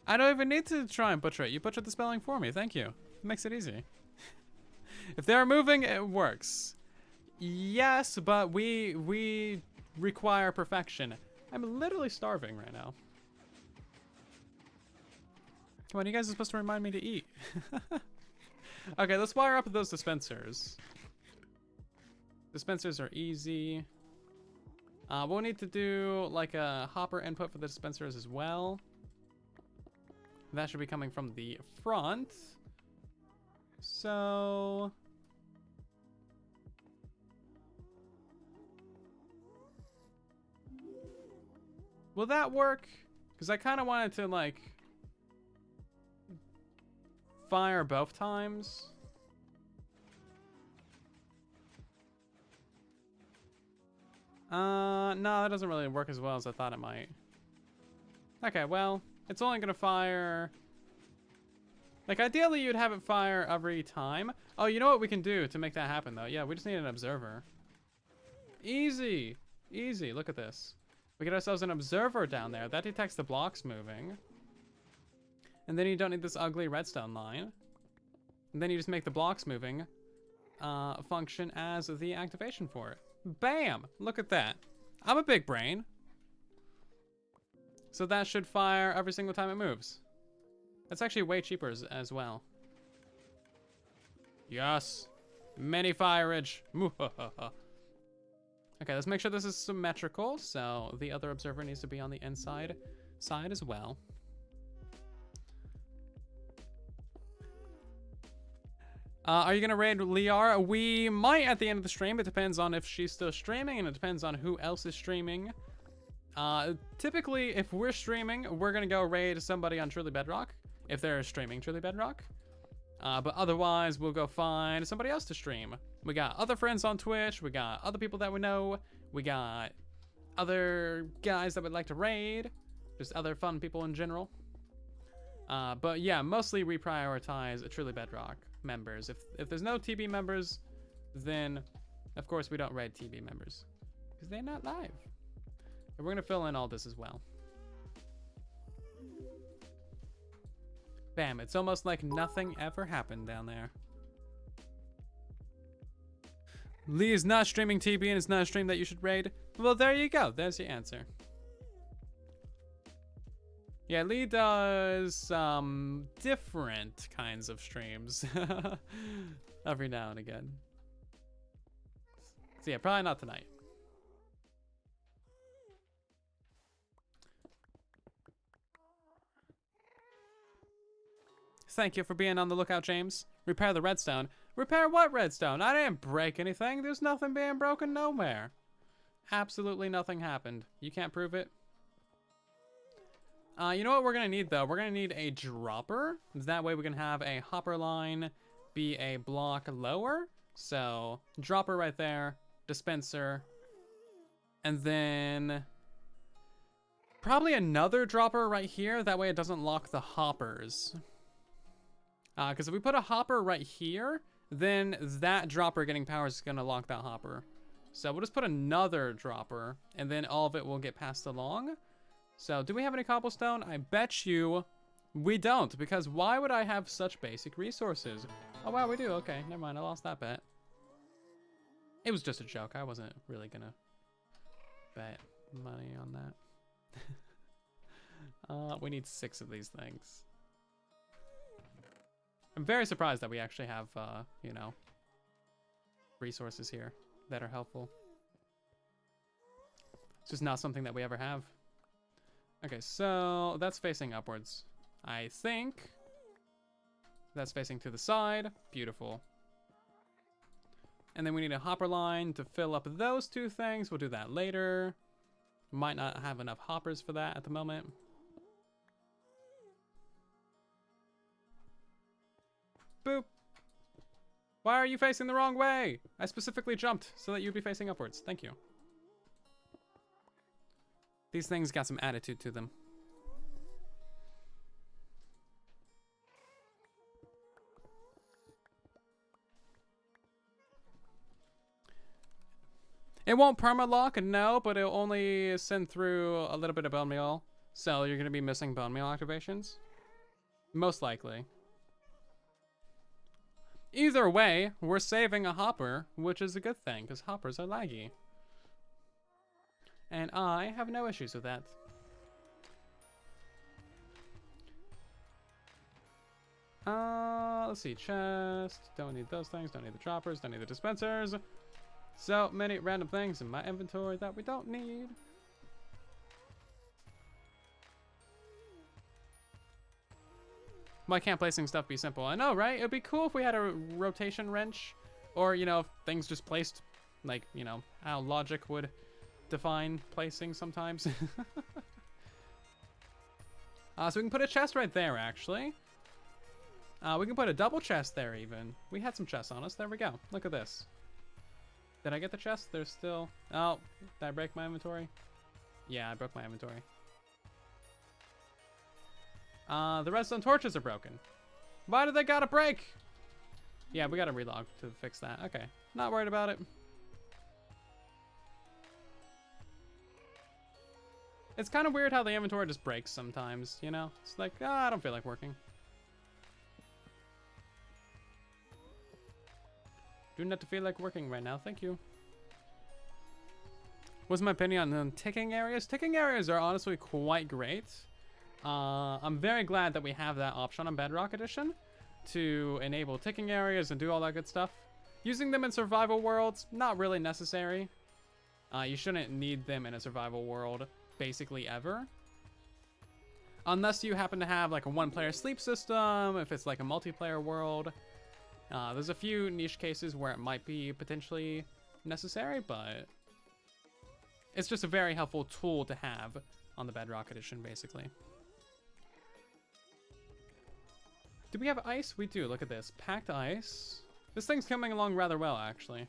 I don't even need to try and butcher it. You butchered the spelling for me. Thank you. It makes it easy. If they're moving, it works. Yes, but we require perfection. I'm literally starving right now. Come on, you guys are supposed to remind me to eat. Okay, let's wire up those dispensers. Dispensers are easy. We'll need to do like a hopper input for the dispensers as well. That should be coming from the front. So... will that work? Because I kind of wanted to, like, fire both times. No, that doesn't really work as well as I thought it might. Okay, well... it's only gonna fire... like, ideally, you'd have it fire every time. Oh, you know what we can do to make that happen, though? Yeah, we just need an observer. Easy. Easy. Look at this. We get ourselves an observer down there. That detects the blocks moving. And then you don't need this ugly redstone line. And then you just make the blocks moving function as the activation for it. Bam! Look at that. I'm a big brain. So that should fire every single time it moves. That's actually way cheaper as well. Yes. Mini fireage. Okay, let's make sure this is symmetrical. So the other observer needs to be on the inside side as well. Are you gonna raid Liara? We might at the end of the stream. It depends on if she's still streaming, and it depends on who else is streaming. Typically, if we're streaming, we're gonna go raid somebody on Truly Bedrock, if they're streaming Truly Bedrock. But otherwise, we'll go find somebody else to stream. We got other friends on Twitch, we got other people that we know, we got other guys that would like to raid, just other fun people in general. But yeah, mostly we prioritize Truly Bedrock members. If there's no TB members, then of course we don't raid TB members, because they're not live. And we're gonna fill in all this as well. Bam, it's almost like nothing ever happened down there. Lee is not streaming TB and it's not a stream that you should raid. Well, there you go. There's your answer. Yeah, Lee does different kinds of streams every now and again. So yeah, probably not tonight. Thank you for being on the lookout, James. Repair the redstone. Repair what redstone? I didn't break anything. There's nothing being broken nowhere. Absolutely nothing happened. You can't prove it? You know what we're gonna need though? We're gonna need a dropper. That way we can have a hopper line be a block lower. So dropper right there, dispenser, and then probably another dropper right here. That way it doesn't lock the hoppers. Because if we put a hopper right here, then that dropper getting power is gonna lock that hopper. So we'll just put another dropper, and then all of it will get passed along. So do we have any cobblestone? I bet you we don't, because why would I have such basic resources? Oh wow, we do. Okay, never mind. I lost that bet. It was just a joke. I wasn't really gonna bet money on that. We need 6 of these things. I'm very surprised that we actually have, you know, resources here that are helpful. It's just not something that we ever have. Okay, so that's facing upwards. I think that's facing to the side. Beautiful. And then we need a hopper line to fill up those 2 things. We'll do that later. Might not have enough hoppers for that at the moment. Boop. Why are you facing the wrong way? I specifically jumped so that you'd be facing upwards. Thank you. These things got some attitude to them. It won't perma-lock, no, but it'll only send through a little bit of bone meal. So you're going to be missing bone meal activations. Most likely. Either way, we're saving a hopper, which is a good thing, because hoppers are laggy. And I have no issues with that. Let's see, chest. Don't need those things, don't need the droppers, don't need the dispensers. So many random things in my inventory that we don't need. Why can't placing stuff be simple? I know, right? It'd be cool if we had a rotation wrench, or, you know, if things just placed, like, you know, how logic would define placing sometimes. So we can put a chest right there, actually. We can put a double chest there, even. We had some chests on us. There we go. Look at this. Did I get the chest? There's still... Oh, did I break my inventory? Yeah, I broke my inventory. The redstone torches are broken. Why do they gotta break? Yeah, we gotta relog to fix that. Okay, not worried about it. It's kind of weird how the inventory just breaks sometimes, you know? It's like, I don't feel like working. Do not feel like working right now, thank you. What's my opinion on ticking areas? Ticking areas are honestly quite great. I'm very glad that we have that option on Bedrock Edition to enable ticking areas and do all that good stuff. Using them in survival worlds, not really necessary. You shouldn't need them in a survival world, basically ever. Unless you happen to have like a one-player sleep system, if it's like a multiplayer world. There's a few niche cases where it might be potentially necessary, but it's just a very helpful tool to have on the Bedrock Edition, basically. Do we have ice? We do. Look at this. Packed ice. This thing's coming along rather well, actually.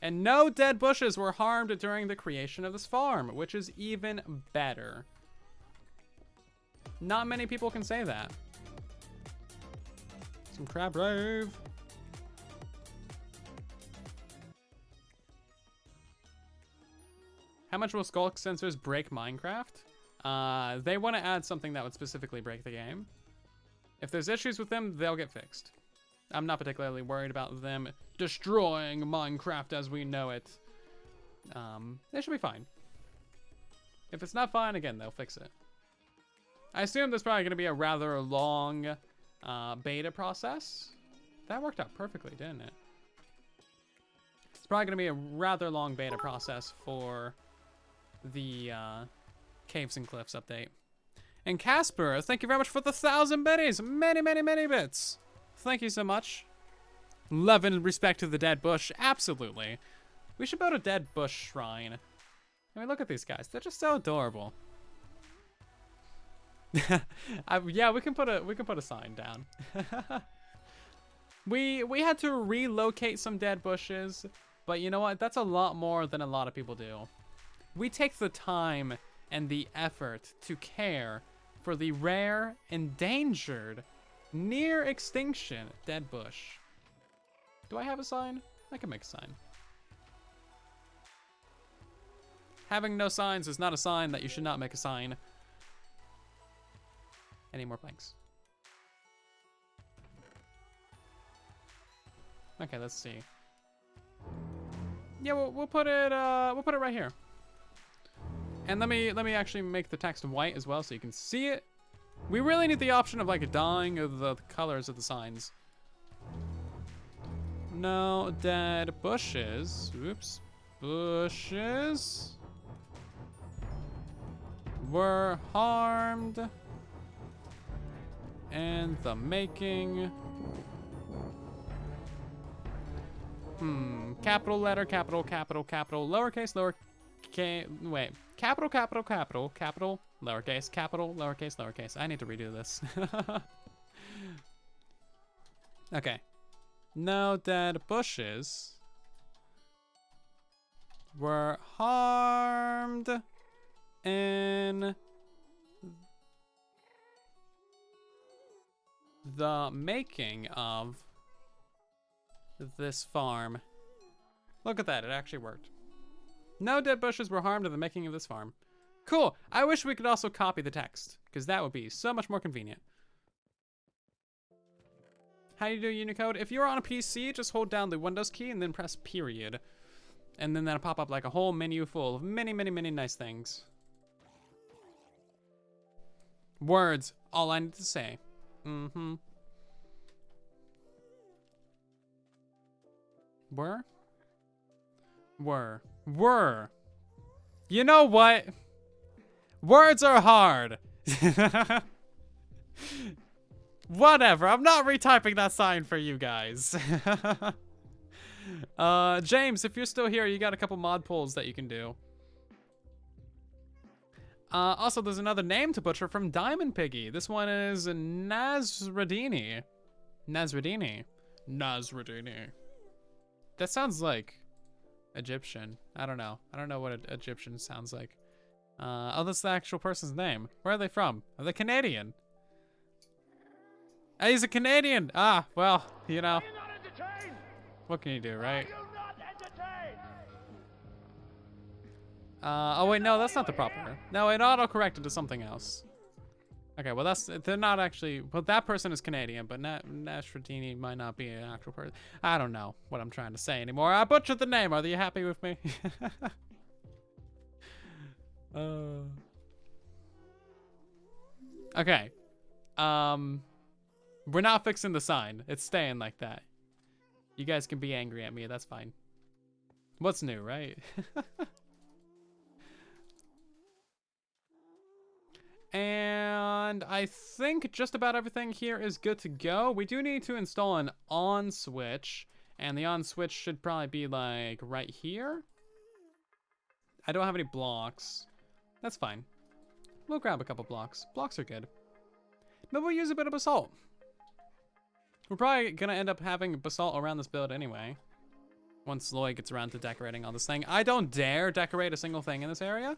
And no dead bushes were harmed during the creation of this farm, which is even better. Not many people can say that. Some crab rave. How much will skulk sensors break Minecraft? They want to add something that would specifically break the game. If there's issues with them, they'll get fixed. I'm not particularly worried about them destroying Minecraft as we know it. They should be fine. If it's not fine, again, they'll fix it. I assume there's probably going to be a rather long beta process. That worked out perfectly, didn't it? It's probably going to be a rather long beta process for the Caves and Cliffs update. And Casper, thank you very much for the 1,000 biddies. Many, many, many bits. Thank you so much. Love and respect to the dead bush. Absolutely. We should build a dead bush shrine. I mean, look at these guys. They're just so adorable. Yeah, we can put a sign down. we had to relocate some dead bushes, but you know what? That's a lot more than a lot of people do. We take the time and the effort to care for the rare, endangered, near extinction dead bush. Do I have a sign? I can make a sign. Having no signs is not a sign that you should not make a sign. Any more planks? Okay, let's see. Yeah, we'll put it right here. And let me actually make the text white as well so you can see it. We really need the option of like dyeing of the colors of the signs. No dead bushes. Oops. Bushes were harmed in the making. Capital letter, capital, capital, capital, lowercase, lowercase, wait. Capital, capital, capital, capital, lowercase, capital, lowercase, lowercase. I need to redo this. Okay. No dead bushes were harmed in the making of this farm. Look at that, it actually worked. No dead bushes were harmed in the making of this farm. Cool. I wish we could also copy the text, because that would be so much more convenient. How do you do Unicode? If you're on a PC, just hold down the Windows key and then press period. And then that'll pop up like a whole menu full of many, many, many nice things. Words. All I need to say. Were. You know what? Words are hard. Whatever. I'm not retyping that sign for you guys. James, if you're still here, you got a couple mod pulls that you can do. Also, there's another name to butcher from Diamond Piggy. This one is Nasradini. That sounds like Egyptian. I don't know. I don't know what an Egyptian sounds like. Oh, that's the actual person's name. Where are they from? Are they Canadian? He's a Canadian. Ah, well, you know. What can you do, right? Oh wait, no, that's not the proper. No, it auto-corrected to something else. Okay, well they're not actually, well that person is Canadian, but Nashradini might not be an actual person. I don't know what I'm trying to say anymore. I butchered the name. Are you happy with me? Okay. We're not fixing the sign. It's staying like that. You guys can be angry at me. That's fine. What's new, right? And I think just about everything here is good to go. We do need to install an on switch, and the on switch should probably be like right here. I don't have any blocks. That's fine. We'll grab a couple blocks. Blocks are good. But we'll use a bit of basalt. We're probably gonna end up having basalt around this build anyway. Once Lloyd gets around to decorating all this thing. I don't dare decorate a single thing in this area.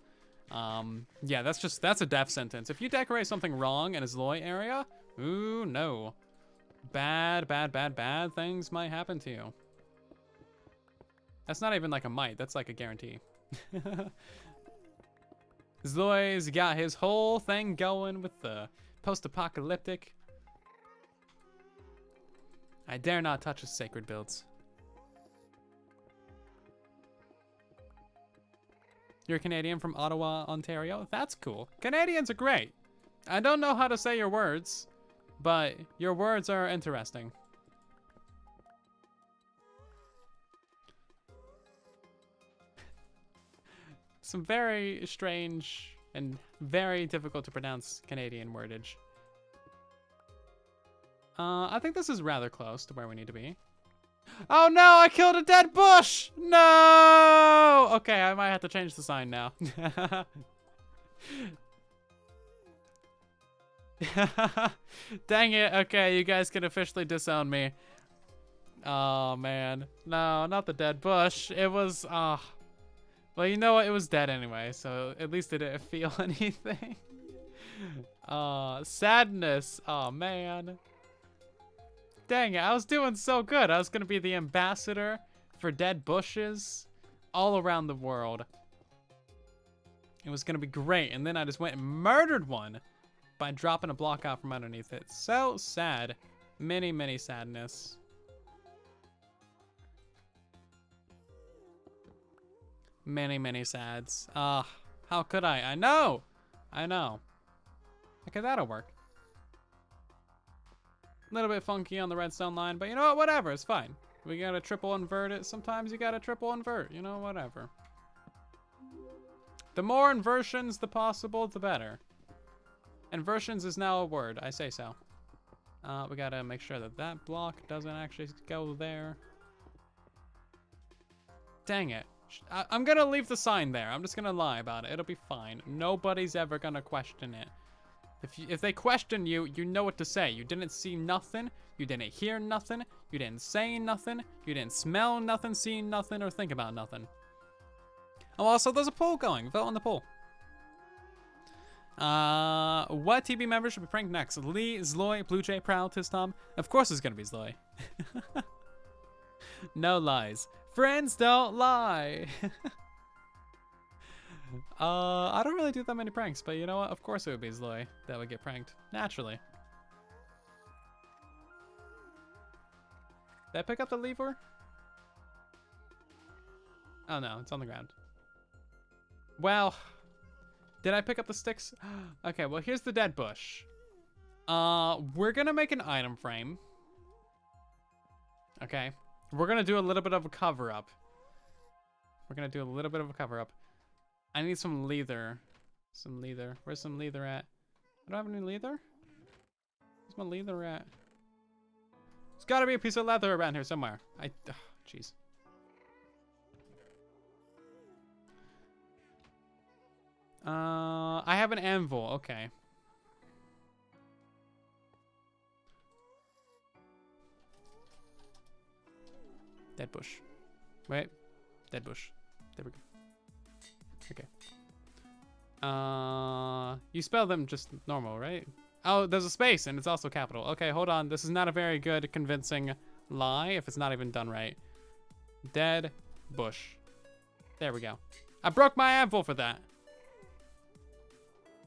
Yeah, that's a death sentence. If you decorate something wrong in a Zloy area, ooh, no. Bad things might happen to you. That's not even like a might, that's like a guarantee. Zloy's got his whole thing going with the post-apocalyptic. I dare not touch his sacred builds. You're Canadian from Ottawa, Ontario? That's cool. Canadians are great. I don't know how to say your words, but your words are interesting. Some very strange and very difficult to pronounce Canadian wordage. I think this is rather close to where we need to be. Oh no, I killed a dead bush! No! Okay, I might have to change the sign now. Dang it, okay, you guys can officially disown me. Oh man, no, not the dead bush. It was, well, you know what, it was dead anyway, so at least it didn't feel anything. Sadness, oh man. Dang it, I was doing so good. I was gonna be the ambassador for dead bushes all around the world. It was gonna be great, and then I just went and murdered one by dropping a block out from underneath it. So sad. Many sadness. Many sads. How could I? I know. Okay, that'll work. A little bit funky on the redstone line, but you know what? Whatever, it's fine. We gotta triple invert it. Sometimes you gotta triple invert, you know, whatever. The more inversions the possible, the better. Inversions is now a word, I say so. We gotta make sure that that block doesn't actually go there. Dang it. I'm gonna leave the sign there. I'm just gonna lie about it. It'll be fine. Nobody's ever gonna question it. If they question you, you know what to say. You didn't see nothing. You didn't hear nothing. You didn't say nothing. You didn't smell nothing, see nothing, or think about nothing. Oh, also, there's a poll going. Vote on the poll. What TB member should be pranked next? Lee, Zloy, Blue Jay, Prowl, Tistom? Of course it's gonna be Zloy. No lies. Friends don't lie. I don't really do that many pranks, but you know what? Of course it would be Zloy that would get pranked. Naturally. Did I pick up the lever? Oh no, it's on the ground. Well, did I pick up the sticks? Okay, well here's the dead bush. We're gonna make an item frame. Okay. We're gonna do a little bit of a cover-up. I need some leather. Where's some leather at? I don't have any leather? Where's my leather at? There's gotta be a piece of leather around here somewhere. Jeez. I have an anvil, okay. Dead bush. Wait. Dead bush. There we go. Okay. You spell them just normal, right? Oh, there's a space and it's also capital. Okay, hold on. This is not a very good convincing lie if it's not even done right. Dead bush. There we go. I broke my anvil for that.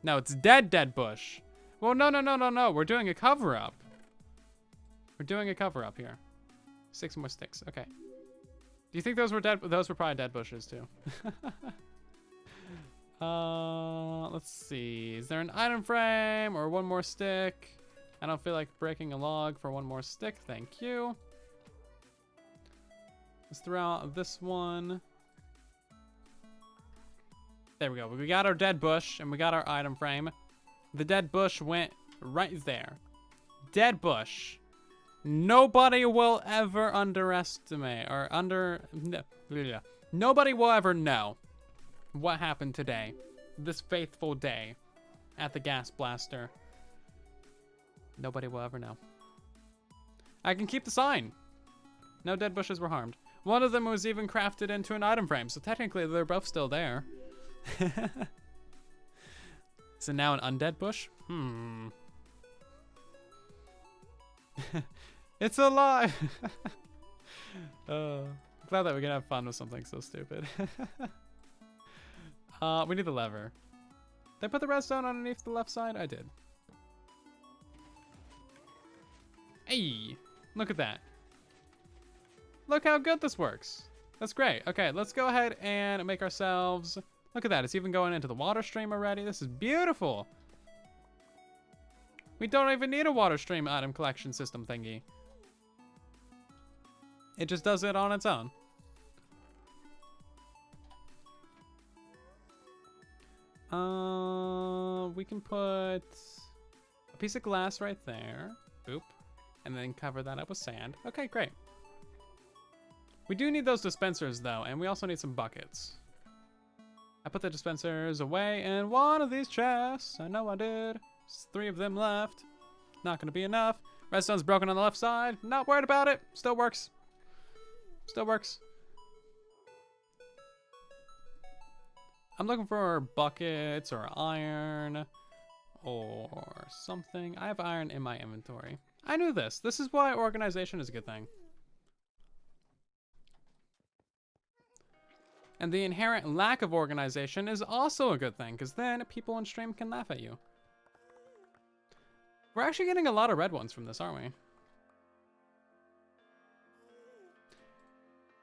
No, it's dead bush. Well, no. We're doing a cover-up. We're doing a cover-up here. 6 more sticks. Okay. Do you think those were dead? Those were probably dead bushes, too. Let's see. Is there an item frame or one more stick? I don't feel like breaking a log for one more stick. Thank you. Let's throw out this one. There we go. We got our dead bush and we got our item frame. The dead bush went right there. Dead bush. Nobody will ever underestimate or nobody will ever know what happened today. This faithful day at the gas blaster. Nobody will ever know. I can keep the sign. No dead bushes were harmed. One of them was even crafted into an item frame, so technically they're both still there. Is it now an undead bush? It's alive! Glad that we can have fun with something so stupid. We need the lever. Did I put the redstone underneath the left side? I did. Hey! Look at that. Look how good this works. That's great. Okay, let's go ahead and make ourselves... Look at that. It's even going into the water stream already. This is beautiful. We don't even need a water stream item collection system thingy. It just does it on its own. We can put a piece of glass right there. Boop. And then cover that up with sand. Okay, great. We do need those dispensers though, and we also need some buckets. I put the dispensers away in one of these chests. I know I did. There's 3 of them left. Not gonna be enough. Redstone's broken on the left side. Not worried about it. Still works. Still works. I'm looking for buckets or iron or something. I have iron in my inventory. I knew this. This is why organization is a good thing. And the inherent lack of organization is also a good thing, because then people on stream can laugh at you. We're actually getting a lot of red ones from this, aren't we?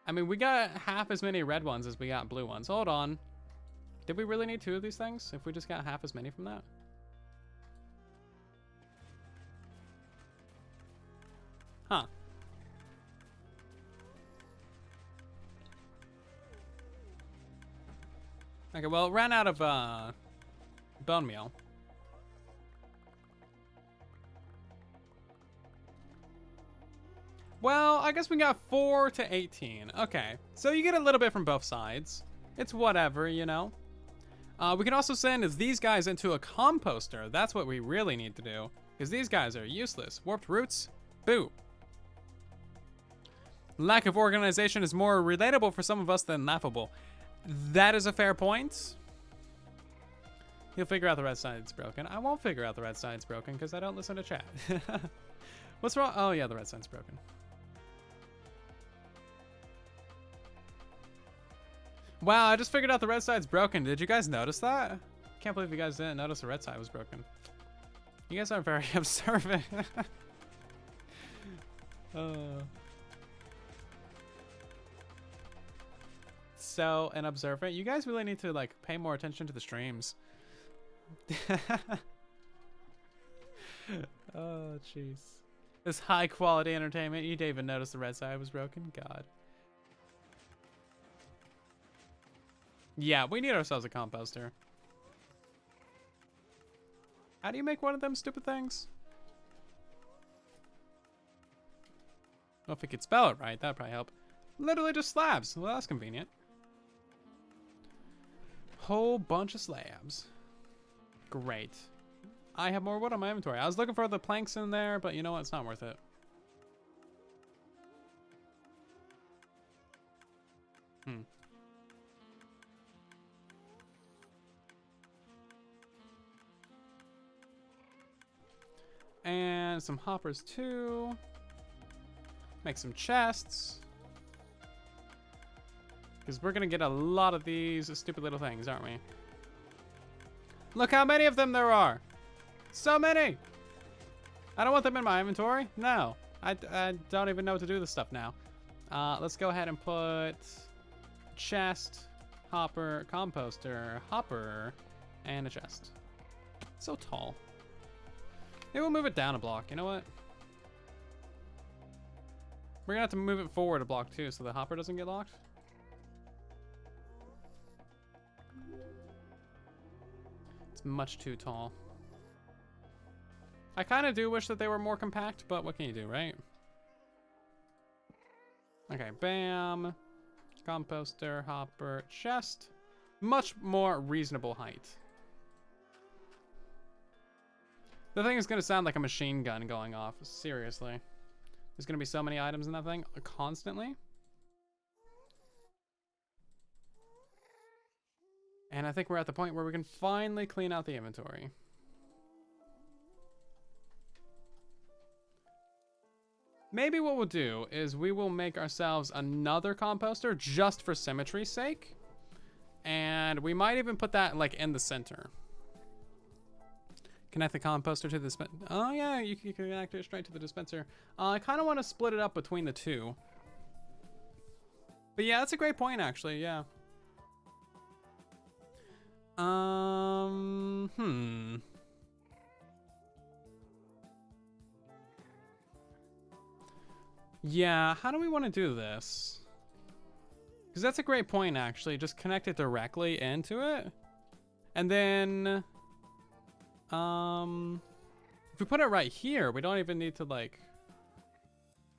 I mean, we got half as many red ones as we got blue ones. Hold on. Did we really need 2 of these things if we just got half as many from that? Huh. Okay, well, it ran out of bone meal. Well, I guess we got 4 to 18. Okay, so you get a little bit from both sides. It's whatever, you know. We can also send these guys into a composter. That's what we really need to do, because these guys are useless. Warped roots, boo. Lack of organization is more relatable for some of us than laughable. That is a fair point. You'll figure out the red side's broken. I won't figure out the red side's broken because I don't listen to chat. What's wrong? Oh yeah, the red side's broken. Wow, I just figured out the red side's broken. Did you guys notice that? Can't believe you guys didn't notice the red side was broken. You guys are very observant. So an observant. You guys really need to like pay more attention to the streams. Oh jeez. This high quality entertainment. You didn't even notice the red side was broken. God. Yeah, we need ourselves a composter. How do you make one of them stupid things? Well, if we could spell it right, that'd probably help. Literally just slabs. Well, that's convenient. Whole bunch of slabs. Great. I have more wood on my inventory. I was looking for the planks in there, but you know what? It's not worth it. And some hoppers too. Make some chests. Because we're gonna get a lot of these stupid little things, aren't we? Look how many of them there are. So many! I don't want them in my inventory. No. I don't even know what to do with this stuff now. Let's go ahead and put chest, hopper, composter, hopper, and a chest. It's so tall. Maybe we'll move it down a block. You know what? We're gonna have to move it forward a block too so the hopper doesn't get locked. It's much too tall. I kind of do wish that they were more compact, but what can you do, right? Okay, bam. Composter, hopper, chest. Much more reasonable height. The thing is going to sound like a machine gun going off. Seriously. There's going to be so many items in that thing constantly. And I think we're at the point where we can finally clean out the inventory. Maybe what we'll do is we will make ourselves another composter just for symmetry's sake. And we might even put that like in the center. Connect the composter to the dispenser. Oh yeah, you can connect it straight to the dispenser. I kind of want to split it up between the two. But yeah, that's a great point actually, yeah. Yeah, how do we want to do this? Because that's a great point, actually. Just connect it directly into it. And then... if we put it right here, we don't even need to, like,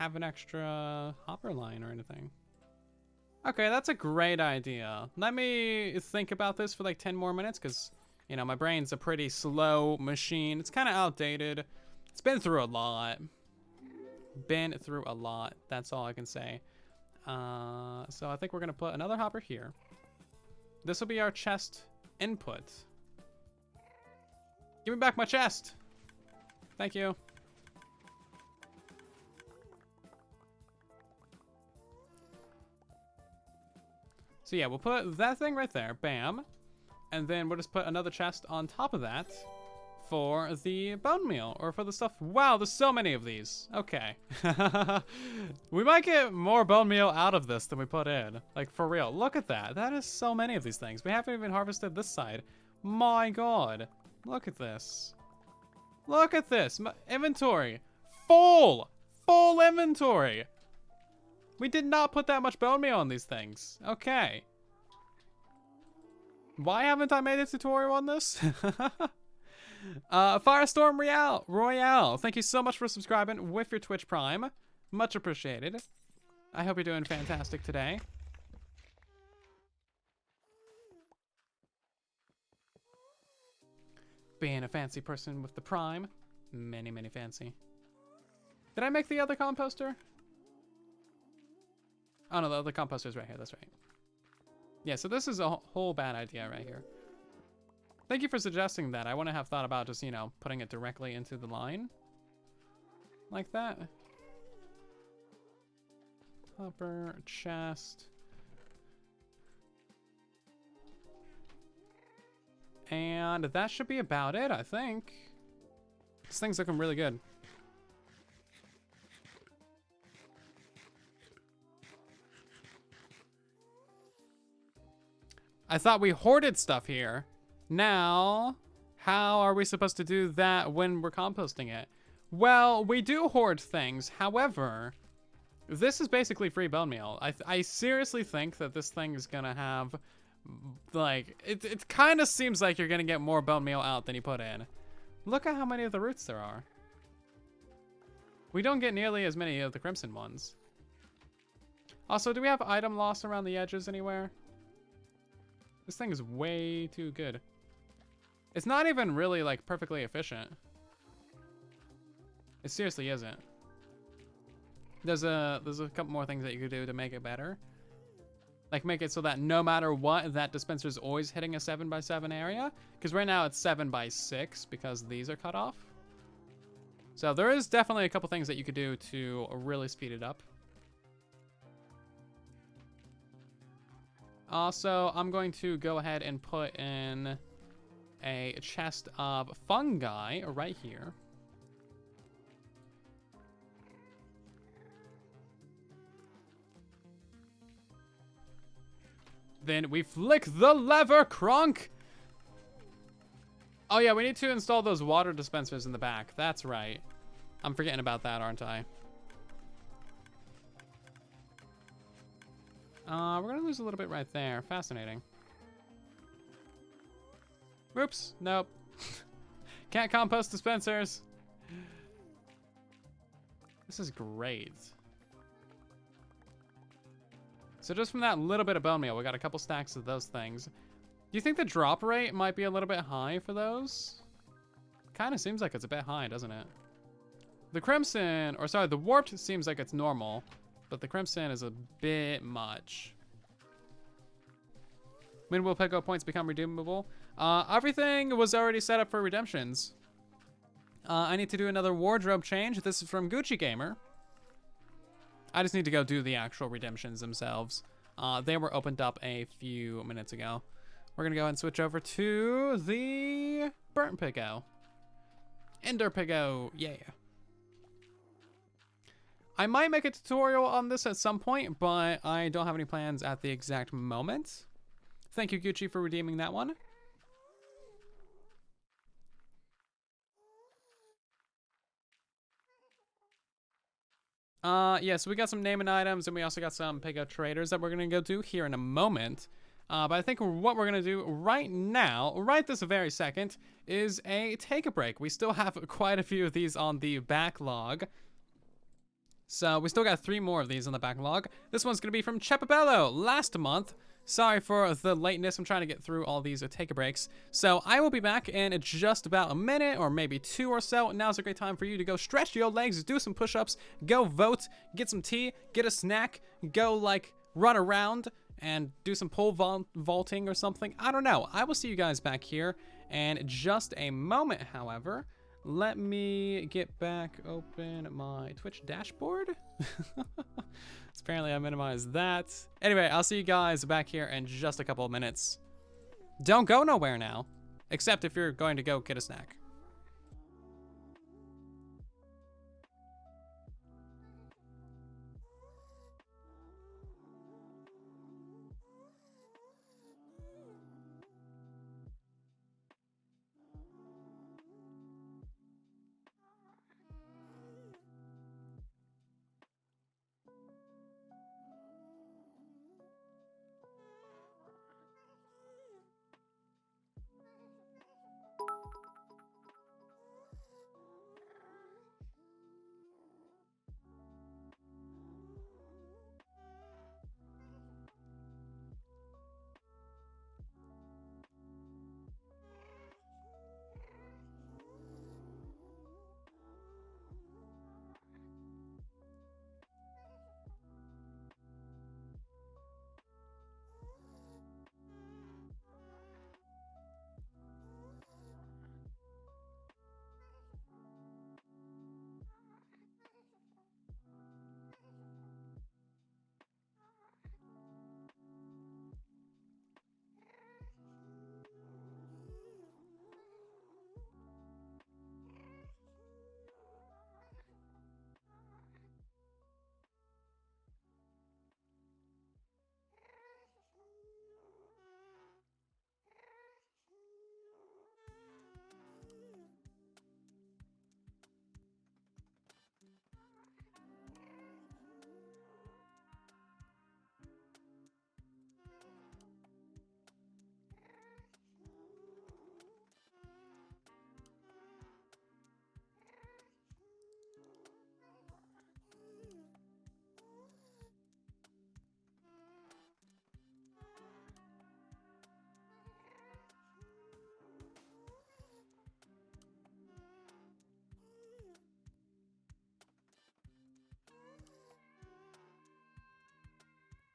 have an extra hopper line or anything. Okay, that's a great idea. Let me think about this for, like, 10 more minutes, because, you know, my brain's a pretty slow machine. It's kind of outdated. It's been through a lot. That's all I can say. So I think we're gonna put another hopper here. This will be our chest input. Give me back my chest. Thank you. So yeah, we'll put that thing right there, bam. And then we'll just put another chest on top of that for the bone meal, or for the stuff. Wow, there's so many of these. Okay. We might get more bone meal out of this than we put in. Like, for real. Look at that. That is so many of these things. We haven't even harvested this side. My god. Look at this. Look at this. My inventory. Full! Full inventory! We did not put that much bone meal on these things. Okay. Why haven't I made a tutorial on this? Firestorm Royale, thank you so much for subscribing with your Twitch Prime. Much appreciated. I hope you're doing fantastic today. Being a fancy person with the Prime. Many, many fancy. Did I make the other composter? Oh no, the other composter's right here, that's right. Yeah, so this is a whole bad idea right here. Thank you for suggesting that. I wouldn't have thought about just, you know, putting it directly into the line. Like that. Hopper, chest. And that should be about it, I think. This thing's looking really good. I thought we hoarded stuff here. Now, how are we supposed to do that when we're composting it? Well, we do hoard things. However, this is basically free bone meal. I seriously think that this thing is gonna have, like, it kind of seems like you're gonna get more bone meal out than you put in. Look at how many of the roots there are. We don't get nearly as many of the crimson ones. Also, do we have item loss around the edges anywhere? This thing is way too good. It's not even really, like, perfectly efficient. It seriously isn't. There's a couple more things that you could do to make it better. Like, make it so that no matter what, that dispenser is always hitting a 7x7 area. Because right now it's 7x6 because these are cut off. So there is definitely a couple things that you could do to really speed it up. Also, I'm going to go ahead and put in a chest of fungi right here. Then we flick the lever, Kronk! Oh yeah, we need to install those water dispensers in the back. That's right. I'm forgetting about that, aren't I? We're gonna lose a little bit right there. Fascinating. Oops, nope. Can't compost dispensers. This is great. So just from that little bit of bone meal, we got a couple stacks of those things. Do you think the drop rate might be a little bit high for those? Kind of seems like it's a bit high, doesn't it? The crimson, or sorry, the warped seems like it's normal, but the crimson is a bit much. When will pickup points become redeemable? Everything was already set up for redemptions. I need to do another wardrobe change. This is from Gucci Gamer. I just need to go do the actual redemptions themselves. They were opened up a few minutes ago. We're gonna go ahead and switch over to the burnt piggo. Ender piggo, yeah. I might make a tutorial on this at some point, but I don't have any plans at the exact moment. Thank you, Gucci, for redeeming that one. Yeah, so we got some naming items, and we also got some pickup traders that we're gonna go do here in a moment. But I think what we're gonna do right now, right this very second, is take a break. We still have quite a few of these on the backlog. So we still got 3 more of these on the backlog. This one's gonna be from Chepabello last month. Sorry for the lateness. I'm trying to get through all these take a breaks. So I will be back in just about a minute or maybe 2 or so. Now's a great time for you to go stretch your legs, do some push-ups, go vote, get some tea, get a snack, go like run around and do some pole vaulting or something. I don't know. I will see you guys back here in just a moment, however. Let me get back open my Twitch dashboard. Apparently I minimized that. Anyway, I'll see you guys back here in just a couple of minutes. Don't go nowhere now, except if you're going to go get a snack.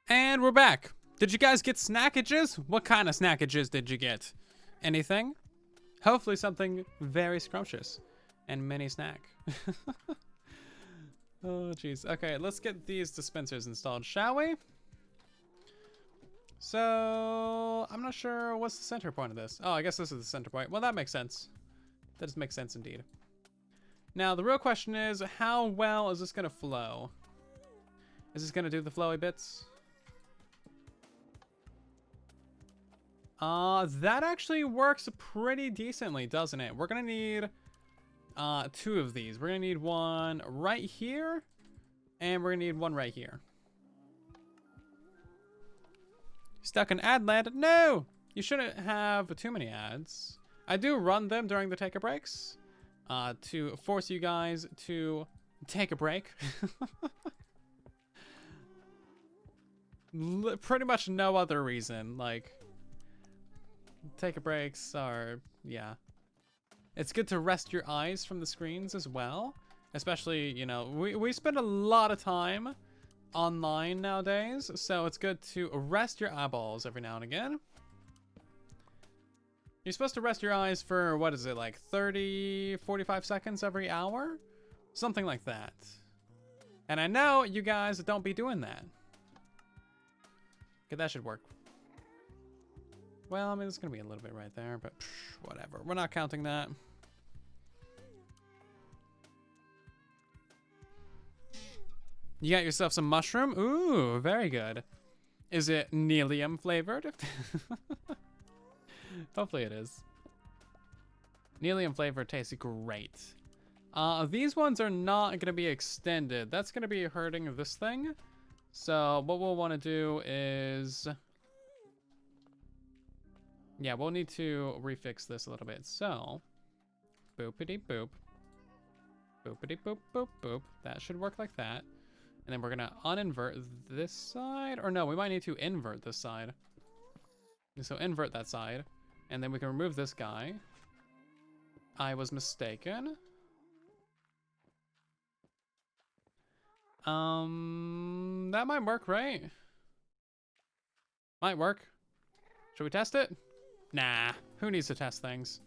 And we're back. Did you guys get snackages? What kind of snackages did you get? Anything? Hopefully something very scrumptious and mini snack. Oh, jeez. Okay, let's get these dispensers installed, shall we? So, I'm not sure what's the center point of this. Oh, I guess this is the center point. Well, that makes sense. That does make sense indeed. Now, the real question is, how well is this going to flow? Is this going to do the flowy bits? That actually works pretty decently, doesn't it? We're going to need 2 of these. We're going to need one right here, and we're going to need one right here. Stuck in ad land? No! You shouldn't have too many ads. I do run them during the take a breaks to force you guys to take a break. Pretty much no other reason. Like, take a breaks are, yeah. It's good to rest your eyes from the screens as well. Especially, you know, we spend a lot of time online nowadays, so it's good to rest your eyeballs every now and again. You're supposed to rest your eyes for, what is it, like 30, 45 seconds every hour? Something like that. And I know you guys don't be doing that. Okay, that should work. Well, I mean, it's gonna be a little bit right there, but whatever. We're not counting that. You got yourself some mushroom? Ooh, very good. Is it Nelium flavored? Hopefully it is. Nelium flavor tastes great. These ones are not going to be extended. That's going to be hurting this thing. So what we'll want to do is... yeah, we'll need to refix this a little bit. So, boopity boop. Boopity boop boop boop. That should work like that. And then we're going to uninvert this side. Or no, we might need to invert this side. So invert that side. And then we can remove this guy. I was mistaken. That might work, right? Might work. Should we test it? Nah, who needs to test things?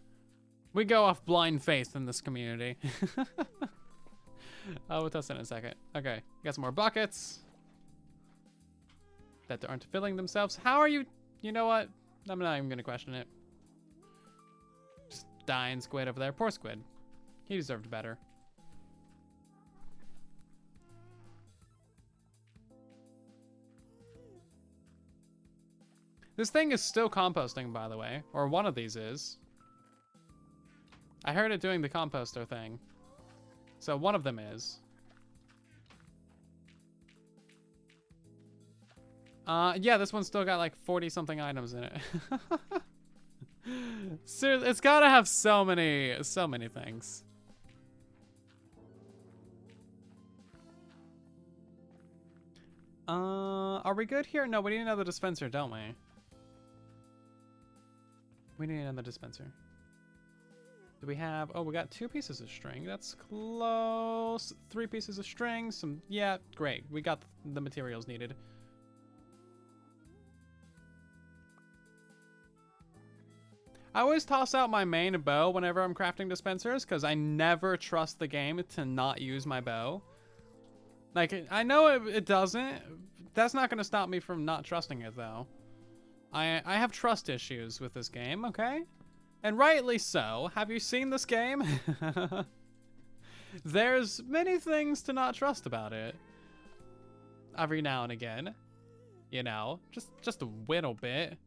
We go off blind faith in this community. Oh, we'll test it in a second. Okay, got some more buckets that aren't filling themselves. How are you? You know what? I'm not even gonna question it. Just dying squid over there. Poor squid. He deserved better. This thing is still composting, by the way. Or one of these is. I heard it doing the composter thing. So one of them is. Yeah, this one's still got like 40 something items in it. Seriously, it's gotta have so many things. Are we good here? No, we need another dispenser, don't we? We need another dispenser. Do we have... oh, we got 2 pieces of string. That's close. 3 pieces of string. Some... yeah, great. We got the materials needed. I always toss out my main bow whenever I'm crafting dispensers because I never trust the game to not use my bow. Like, I know it doesn't. That's not going to stop me from not trusting it, though. I have trust issues with this game, okay? And rightly so. Have you seen this game? There's many things to not trust about it. Every now and again. You know, just a little bit.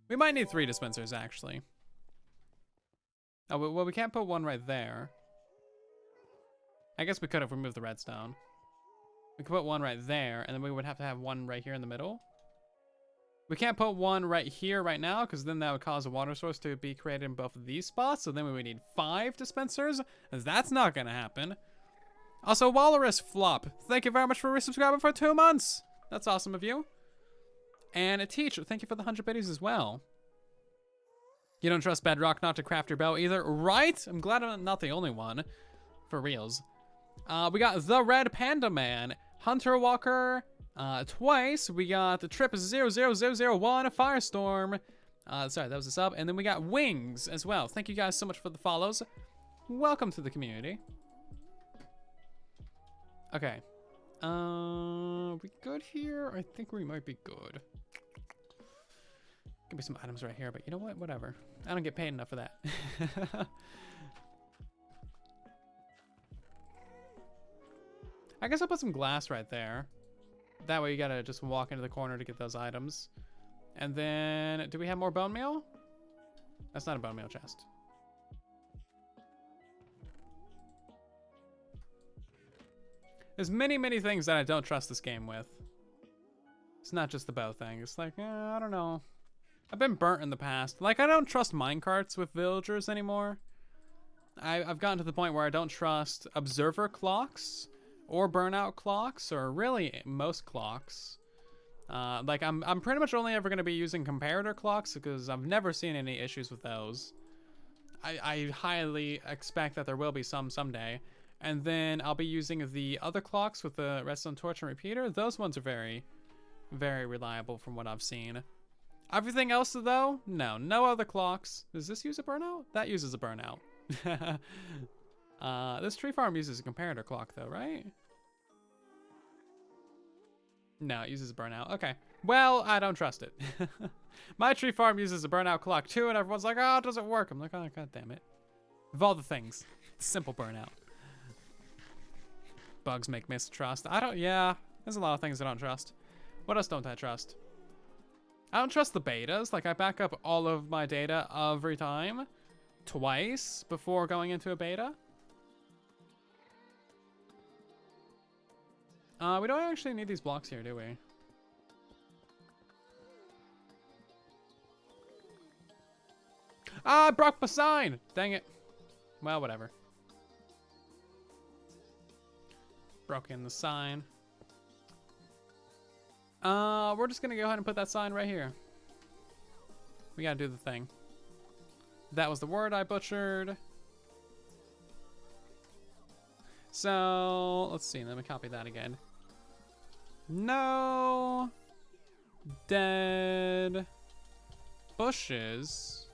We might need 3 dispensers, actually. Oh, well, we can't put one right there. I guess we could have removed the redstone. We could put one right there, and then we would have to have one right here in the middle. We can't put one right here right now, because then that would cause a water source to be created in both of these spots, so then we would need 5 dispensers. That's not going to happen. Also, Walrus Flop, thank you very much for resubscribing for 2 months. That's awesome of you. And Teach, thank you for the 100 biddies as well. You don't trust Bedrock not to craft your bow either, right? I'm glad I'm not the only one. For reals. We got The Red Panda Man, Hunter Walker, twice. We got the Trip 00001, Firestorm. Sorry, that was a sub. And then we got Wings as well. Thank you guys so much for the follows. Welcome to the community. Okay. We good here? I think we might be good. Could be some items right here, but you know what? Whatever. I don't get paid enough for that. I guess I'll put some glass right there. That way you gotta just walk into the corner to get those items. And then, do we have more bone meal? That's not a bone meal chest. There's many, many things that I don't trust this game with. It's not just the bow thing. It's like, I don't know. I've been burnt in the past. Like, I don't trust minecarts with villagers anymore. I've gotten to the point where I don't trust observer clocks or burnout clocks, or really most clocks. Like, I'm pretty much only ever going to be using comparator clocks because I've never seen any issues with those. I highly expect that there will be some someday. And then I'll be using the other clocks with the redstone torch and repeater. Those ones are very, very reliable from what I've seen. Everything else though, no other clocks. Does this use a burnout? That uses a burnout. This tree farm uses a comparator clock though, right? No, it uses a burnout. Okay. Well, I don't trust it. My tree farm uses a burnout clock too, and everyone's like, oh, it doesn't work. I'm like, oh, god damn it. Of all the things, simple burnout. Bugs make mistrust. Yeah, there's a lot of things I don't trust. What else don't I trust? I don't trust the betas. Like, I back up all of my data every time, twice before going into a beta. We don't actually need these blocks here, do we? Ah, I broke my sign! Dang it. Well, whatever. Broken the sign. We're just gonna go ahead and put that sign right here. We gotta do the thing. That was the word I butchered. So, let's see, let me copy that again. No dead bushes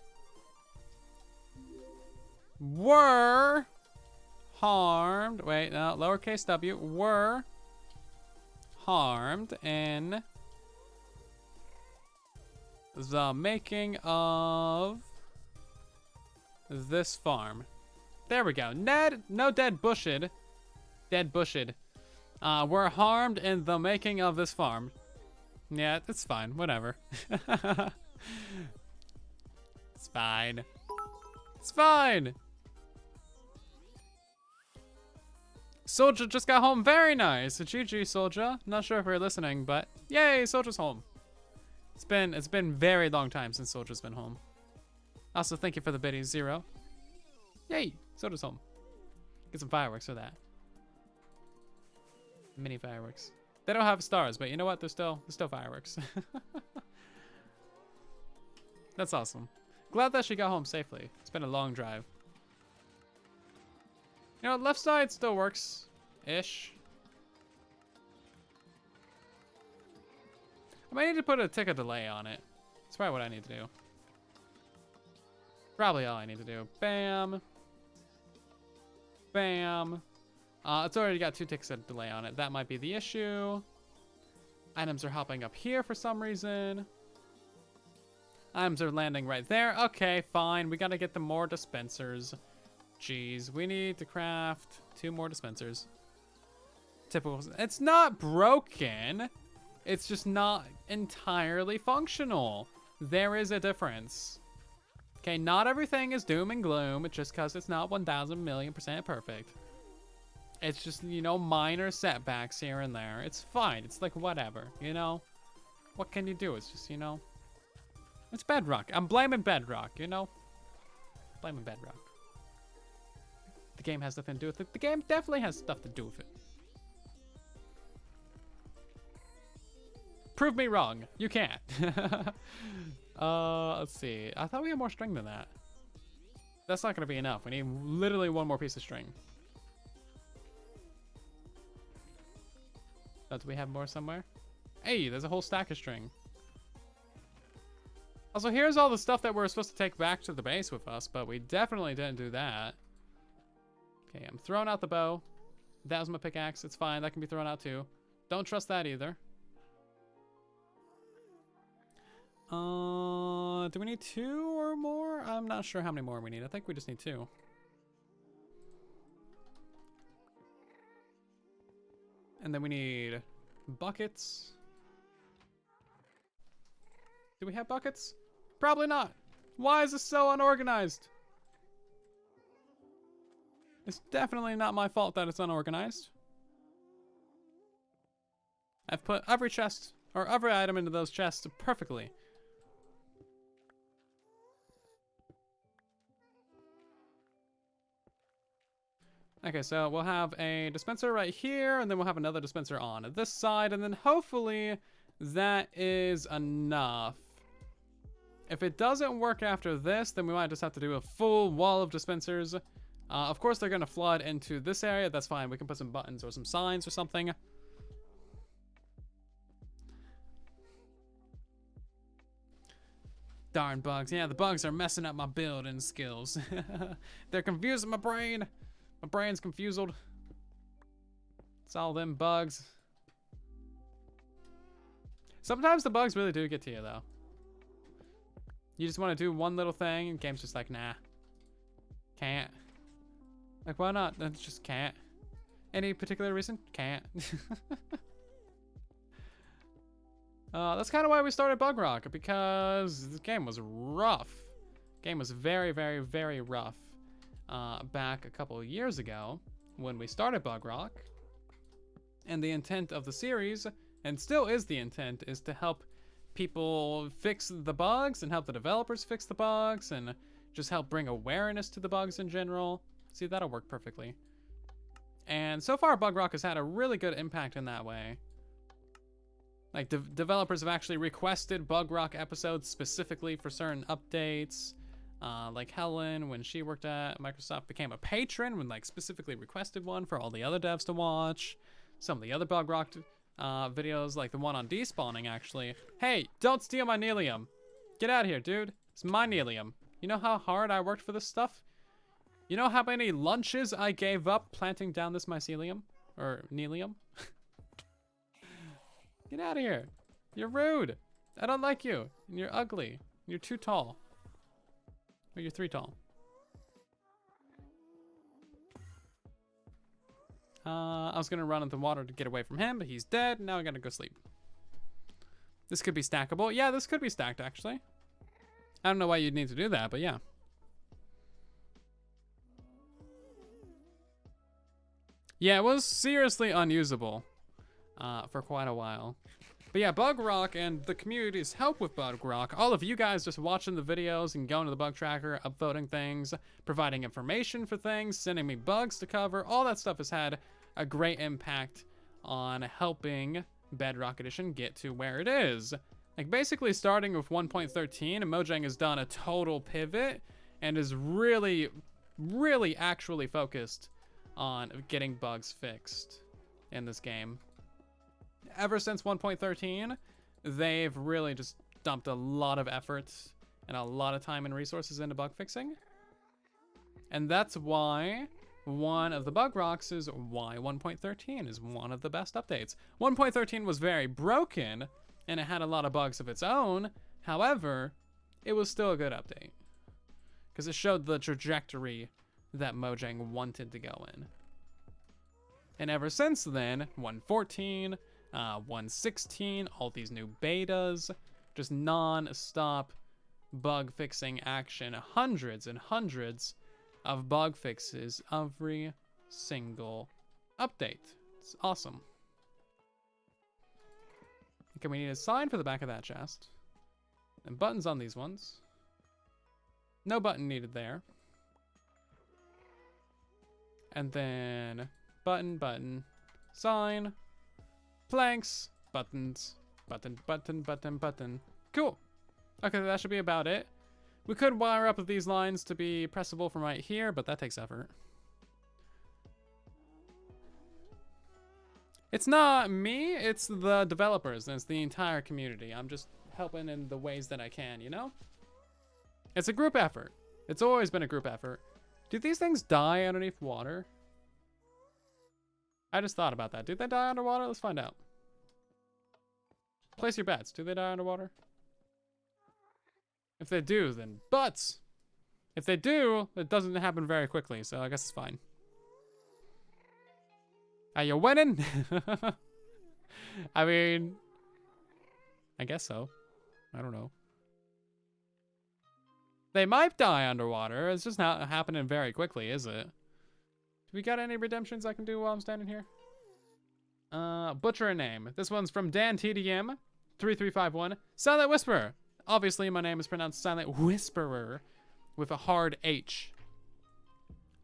were harmed. Wait, no, lowercase w, were harmed in the making of this farm. There we go. No dead bushed. Dead bushed. Were harmed in the making of this farm. Yeah, it's fine. Whatever. It's fine. It's fine. Soldier just got home. Very nice. GG, Soldier. Not sure if you're listening, but yay, Soldier's home. It's been very long time since Soldier's been home. Also, thank you for the biddies, Zero. Yay, Soldier's home. Get some fireworks for that. Mini fireworks. They don't have stars, but you know what? They're still fireworks. That's awesome. Glad that she got home safely. It's been a long drive. You know, left side still works-ish. I might need to put a tick of delay on it. That's probably what I need to do. Probably all I need to do. Bam. Bam. It's already got 2 ticks of delay on it. That might be the issue. Items are hopping up here for some reason. Items are landing right there. Okay, fine. We gotta get them more dispensers. Jeez, we need to craft 2 more dispensers. Typical. It's not broken. It's just not entirely functional. There is a difference. Okay, not everything is doom and gloom just because it's not 1,000,000,000% perfect. It's just, you know, minor setbacks here and there. It's fine. It's like whatever, you know? What can you do? It's just, you know, it's Bedrock. I'm blaming Bedrock, you know? Blaming Bedrock. The game has nothing to do with it. The game definitely has stuff to do with it. Prove me wrong. You can't. Let's see. I thought we had more string than that. That's not going to be enough. We need literally 1 more piece of string. Oh, do we have more somewhere? Hey, there's a whole stack of string. Also, here's all the stuff that we're supposed to take back to the base with us, but we definitely didn't do that. Okay, I'm throwing out the bow. That was my pickaxe. It's fine. That can be thrown out too. Don't trust that either. Do we need 2 or more? I'm not sure how many more we need. I think we just need 2. And then we need buckets. Do we have buckets? Probably not. Why is this so unorganized? It's definitely not my fault that it's unorganized. I've put every chest or every item into those chests perfectly. Okay, so we'll have a dispenser right here, and then we'll have another dispenser on this side, and then hopefully that is enough. If it doesn't work after this, then we might just have to do a full wall of dispensers. Of course, they're going to flood into this area. That's fine. We can put some buttons or some signs or something. Darn bugs. Yeah, the bugs are messing up my building skills. They're confusing my brain. My brain's confused. It's all them bugs. Sometimes the bugs really do get to you, though. You just want to do one little thing, and game's just like, nah. Can't. Like, why not? That's just can't. Any particular reason? Can't. That's kind of why we started Bedrock, because this game was rough. Game was very, very, very rough. Back a couple of years ago, when we started Bedrock. And the intent of the series, and still is the intent, is to help people fix the bugs and help the developers fix the bugs and just help bring awareness to the bugs in general. See, that'll work perfectly. And so far, Bedrock has had a really good impact in that way. Like, developers have actually requested Bedrock episodes specifically for certain updates. Like Helen, when she worked at Microsoft, became a patron when, like, specifically requested one for all the other devs to watch. Some of the other Bedrock videos, like the one on despawning, actually. Hey, don't steal my Nelium. Get out of here, dude. It's my Nelium. You know how hard I worked for this stuff? You know how many lunches I gave up planting down this mycelium? Or Nelium? Get out of here. You're rude. I don't like you. And you're ugly. You're too tall. Or you're 3 tall. I was gonna run into the water to get away from him, but he's dead. Now I gotta go sleep. This could be stackable. Yeah, this could be stacked, actually. I don't know why you'd need to do that, but yeah. Yeah, it was seriously unusable for quite a while. But yeah, Bedrock and the community's help with Bedrock, all of you guys just watching the videos and going to the bug tracker, upvoting things, providing information for things, sending me bugs to cover, all that stuff has had a great impact on helping Bedrock Edition get to where it is. Like, basically starting with 1.13, Mojang has done a total pivot and is really, really actually focused on getting bugs fixed in this game. Ever since 1.13, they've really just dumped a lot of effort and a lot of time and resources into bug fixing. And that's why one of the Bedrocks is why 1.13 is one of the best updates. 1.13 was very broken and it had a lot of bugs of its own. However, it was still a good update because it showed the trajectory that Mojang wanted to go in. And ever since then, 1.14, 1.16, all these new betas, just non-stop bug fixing action, hundreds and hundreds of bug fixes every single update. It's awesome. Okay, we need a sign for the back of that chest. And buttons on these ones. No button needed there. And then button, sign, planks, buttons, button. Cool. Okay, that should be about it. We could wire up these lines to be pressable from right here, but that takes effort. It's not me, it's the developers, and it's the entire community. I'm just helping in the ways that I can, you know? It's a group effort. It's always been a group effort. Do these things die underneath water? I just thought about that. Do they die underwater? Let's find out. Place your bets. Do they die underwater? If they do, then butts. If they do, it doesn't happen very quickly, so I guess it's fine. Are you winning? I mean, I guess so. I don't know. They might die underwater. It's just not happening very quickly, is it? Do we got any redemptions I can do while I'm standing here? Butcher a name. This one's from Dan TDM 3351. Silent Whisperer. Obviously, my name is pronounced Silent Whisperer with a hard H.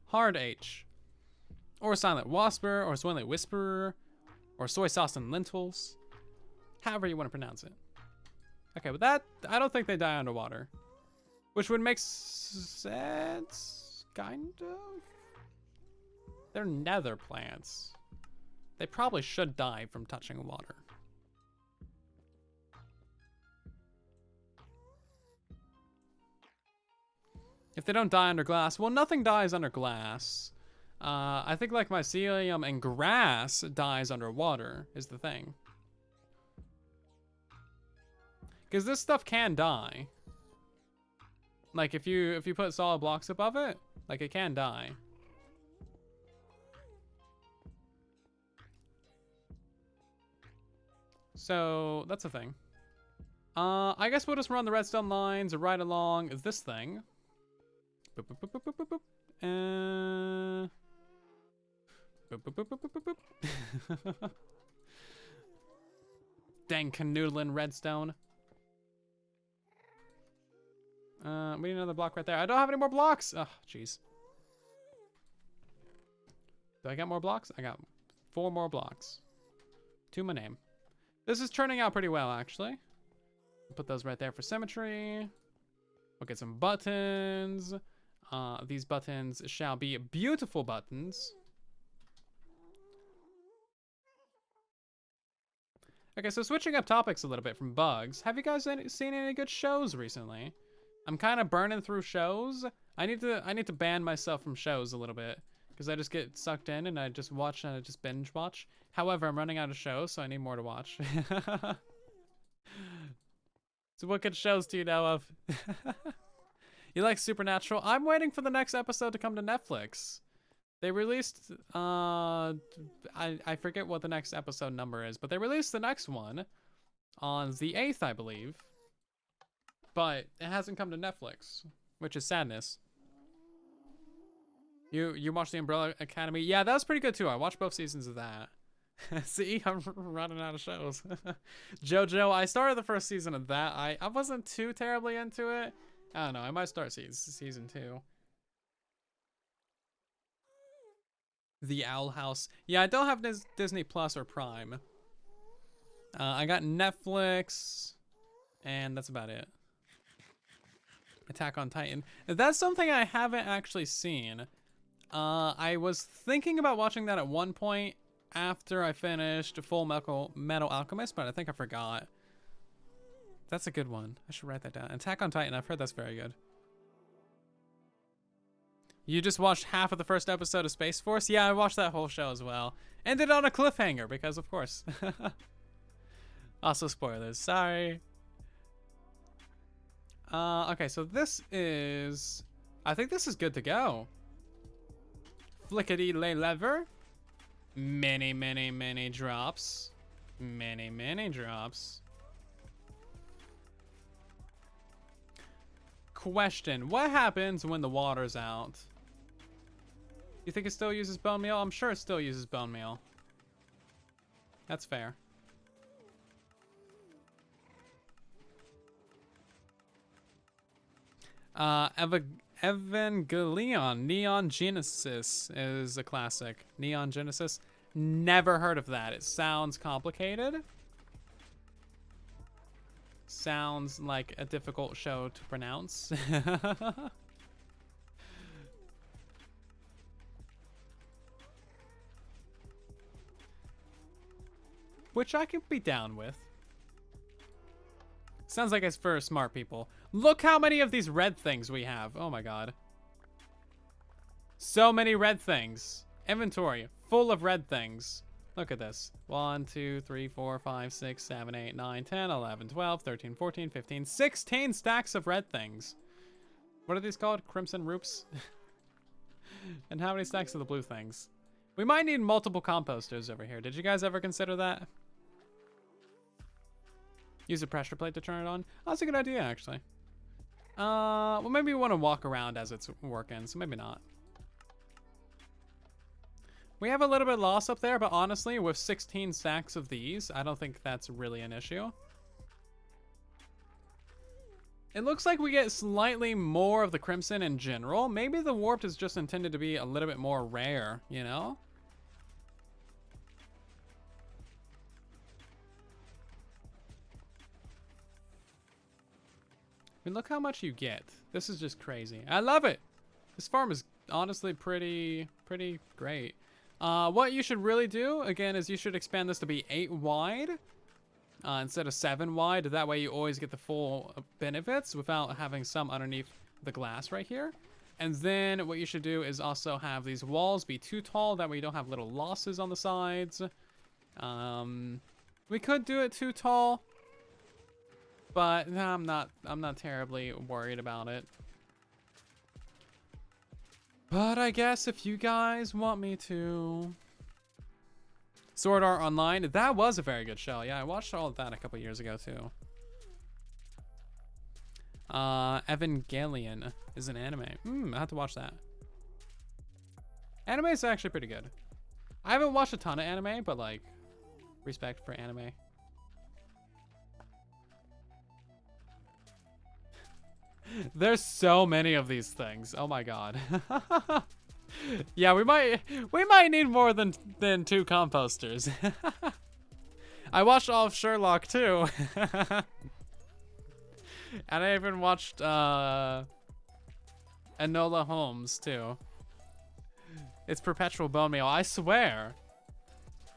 Hard H. Or Silent Wasper, or Silent Whisperer, or Soy Sauce and Lentils. However you want to pronounce it. Okay, but that, I don't think they die underwater. Which would make sense, kind of? They're nether plants. They probably should die from touching water. If they don't die under glass, well, nothing dies under glass. I think like mycelium and grass dies underwater is the thing. Because this stuff can die. Like if you put solid blocks above it, like it can die. So that's a thing. I guess we'll just run the redstone lines right along this thing. Boop, boop, boop, boop, boop, boop, boop. Boop, boop, boop, boop, boop, boop. Dang canoodling redstone. We need another block right there. I don't have any more blocks. Oh, jeez. Do I got more blocks? I got 4 more blocks. To my name. This is turning out pretty well, actually. Put those right there for symmetry. We'll get some buttons. These buttons shall be beautiful buttons. Okay, so switching up topics a little bit from bugs. Have you guys seen any good shows recently? I'm kind of burning through shows. I need to ban myself from shows a little bit because I just get sucked in and I just watch and I just binge watch. However, I'm running out of shows, so I need more to watch. So what good shows do you know of? You like Supernatural? I'm waiting for the next episode to come to Netflix. They released, I forget what the next episode number is, but they released the next one on the 8th, I believe. But it hasn't come to Netflix, which is sadness. You watched The Umbrella Academy? Yeah, that was pretty good too. I watched both seasons of that. See, I'm running out of shows. JoJo, I started the first season of that. I wasn't too terribly into it. I don't know, I might start season 2. The Owl House. Yeah, I don't have Disney Plus or Prime. I got Netflix, and that's about it. Attack on Titan. That's something I haven't actually seen. I was thinking about watching that at one point after I finished Full Metal Alchemist, but I think I forgot. That's a good one. I should write that down. Attack on Titan, I've heard that's very good. You just watched half of the first episode of Space Force? Yeah, I watched that whole show as well. Ended on a cliffhanger, because of course. Also spoilers, sorry. Okay, so this is... I think this is good to go. Flickety-lay lever. Many, many, many drops. Many, many drops. Question, what happens when the water's out? You think it still uses bone meal? I'm sure it still uses bone meal. That's fair. Evangelion Neon Genesis is a classic. Neon Genesis? Never heard of that. It sounds complicated. Sounds like a difficult show to pronounce. Which I could be down with. Sounds like it's for smart people. Look how many of these red things we have. Oh my god. So many red things. Inventory full of red things. Look at this. 1, 2, 3, 4, 5, 6, 7, 8, 9, 10, 11, 12, 13, 14, 15, 16 stacks of red things. What are these called? Crimson Roops? And how many stacks of the blue things? We might need multiple composters over here. Did you guys ever consider that? Use a pressure plate to turn it on? Oh, that's a good idea, actually. Well, maybe we want to walk around as it's working, so maybe not. We have a little bit lost up there, but honestly, with 16 stacks of these, I don't think that's really an issue. It looks like we get slightly more of the crimson in general. Maybe the warped is just intended to be a little bit more rare, you know? I mean, look how much you get. This is just crazy. I love it. This farm is honestly pretty great. What you should really do, again, is you should expand this to be 8 wide instead of 7 wide. That way you always get the full benefits without having some underneath the glass right here. And then what you should do is also have these walls be too tall. That way you don't have little losses on the sides. We could do it too tall, but I'm not terribly worried about it. But I guess if you guys want me to. Sword Art Online, that was a very good show. Yeah, I watched all of that a couple years ago too. Evangelion is an anime. I have to watch that. Anime is actually pretty good. I haven't watched a ton of anime, but like, respect for anime. There's so many of these things. Oh my god. Yeah, we might need more than 2 composters. I watched all of Sherlock too. And I even watched Enola Holmes too. It's perpetual bone meal, I swear.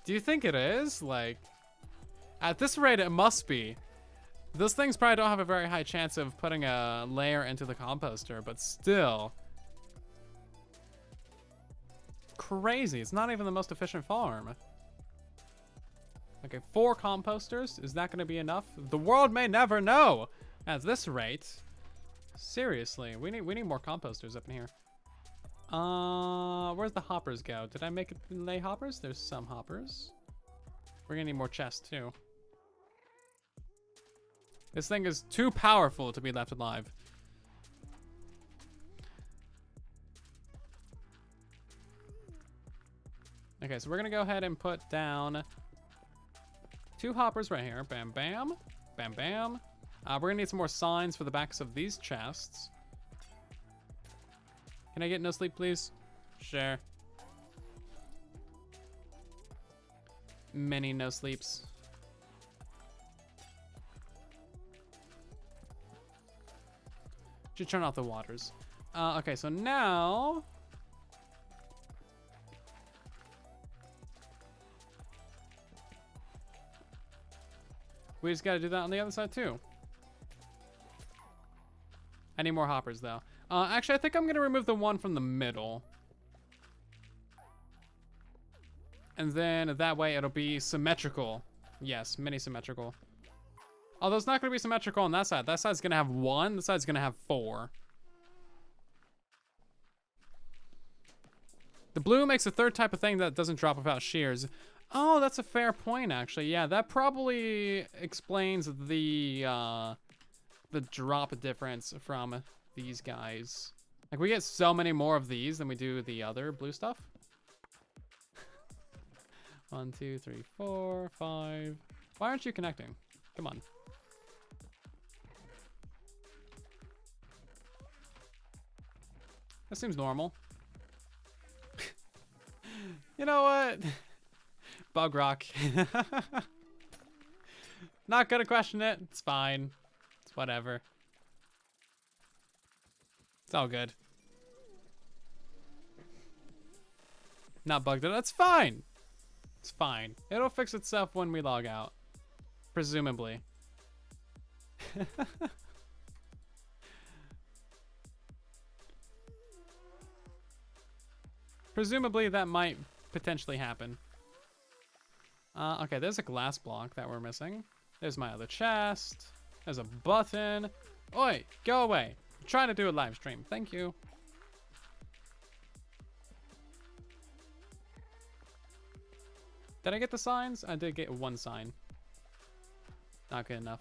Do you think it is? Like, at this rate it must be. Those things probably don't have a very high chance of putting a layer into the composter, but still. Crazy. It's not even the most efficient farm. Okay, 4 composters. Is that going to be enough? The world may never know. At this rate. Seriously, we need more composters up in here. Where's the hoppers go? Did I make it lay hoppers? There's some hoppers. We're going to need more chests too. This thing is too powerful to be left alive. Okay, so we're gonna go ahead and put down 2 hoppers right here. Bam, bam, bam, bam. We're gonna need some more signs for the backs of these chests. Can I get no sleep, please? Sure. Many no sleeps. Should turn off the waters. Okay, so now we just gotta do that on the other side too. I need more hoppers though. Actually, I think I'm gonna remove the one from the middle. And then that way it'll be symmetrical. Yes, mini symmetrical. Although it's not gonna be symmetrical on that side. That side's gonna have 1, this side's gonna have 4. The blue makes a 3rd type of thing that doesn't drop without shears. Oh, that's a fair point, actually. Yeah, that probably explains the drop difference from these guys. Like, we get so many more of these than we do the other blue stuff. 1, 2, 3, 4, 5. Why aren't you connecting? Come on. That seems normal. You know what? Bug rock. Not gonna question it. It's fine. It's whatever. It's all good. Not bugged it. That's fine. It's fine. It'll fix itself when we log out. Presumably. Presumably that might potentially happen. Okay, there's a glass block that we're missing. There's my other chest. There's a button. Oi, go away. I'm trying to do a live stream. Thank you. Did I get the signs? I did get one sign. Not good enough.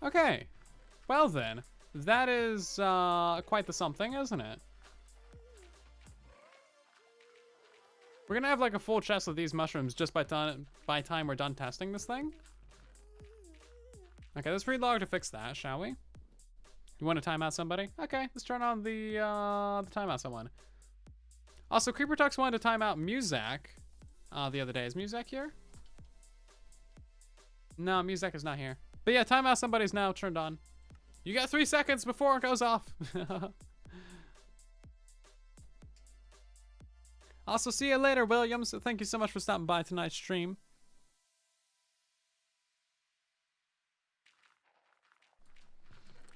Okay. Well then, that is quite the something, isn't it? We're gonna have like a full chest of these mushrooms just by time we're done testing this thing. Okay, let's read log to fix that, shall we? You want to time out somebody? Okay, let's turn on the timeout someone. Also, Creeper Tux wanted to time out Muzak the other day. Is Muzak here? No, Muzak is not here. But yeah, timeout somebody's now turned on. You got 3 seconds before it goes off. Also, see you later, Williams. Thank you so much for stopping by tonight's stream.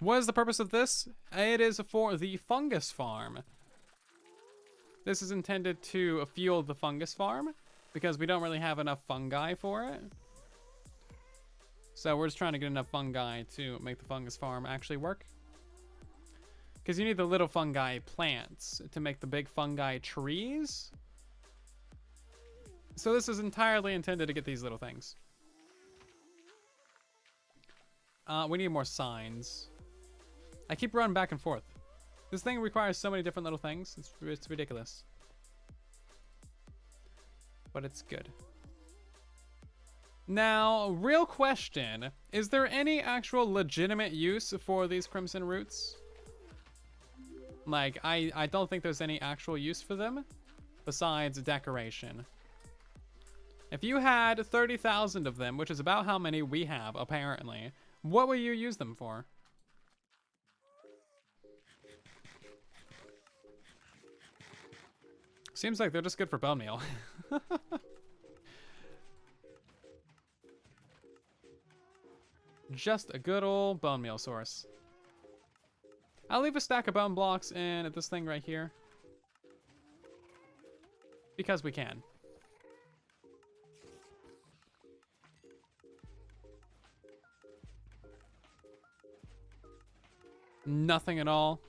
What is the purpose of this? It is for the fungus farm. This is intended to fuel the fungus farm because we don't really have enough fungi for it. So we're just trying to get enough fungi to make the fungus farm actually work. Because you need the little fungi plants to make the big fungi trees. So this is entirely intended to get these little things. We need more signs. I keep running back and forth. This thing requires so many different little things. It's ridiculous. But it's good. Now, real question. Is there any actual legitimate use for these crimson roots? Like, I don't think there's any actual use for them besides decoration. If you had 30,000 of them, which is about how many we have, apparently, what would you use them for? Seems like they're just good for bone meal. Just a good old bone meal source. I'll leave a stack of bone blocks in this thing right here. Because we can. Nothing at all.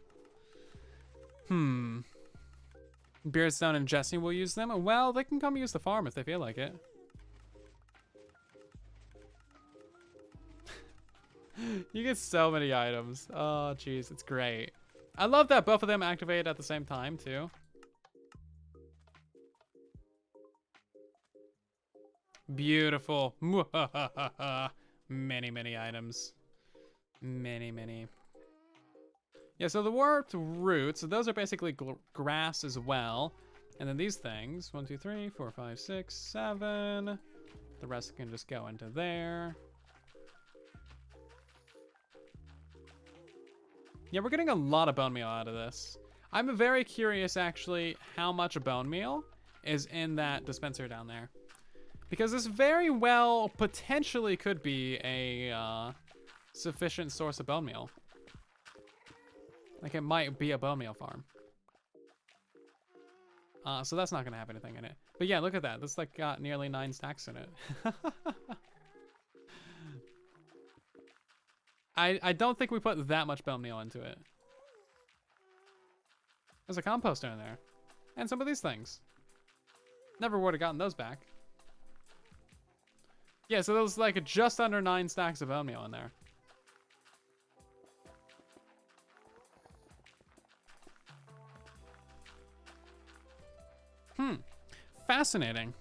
Beardstone and Jesse will use them. Well, they can come use the farm if they feel like it. You get so many items. Oh, jeez, it's great. I love that both of them activate at the same time, too. Beautiful. Many, many items. Many, many. Yeah, so the warped roots, so those are basically grass as well. And then these things, 1, 2, 3, 4, 5, 6, 7. The rest can just go into there. Yeah, we're getting a lot of bone meal out of this. I'm very curious, actually, how much bone meal is in that dispenser down there. Because this very well potentially could be a sufficient source of bone meal. Like, it might be a bone meal farm. So that's not going to have anything in it. But yeah, look at that. This like got nearly 9 stacks in it. I don't think we put that much bone meal into it. There's a composter in there. And some of these things. Never would have gotten those back. Yeah, so there's like just under 9 stacks of bone meal in there. Fascinating.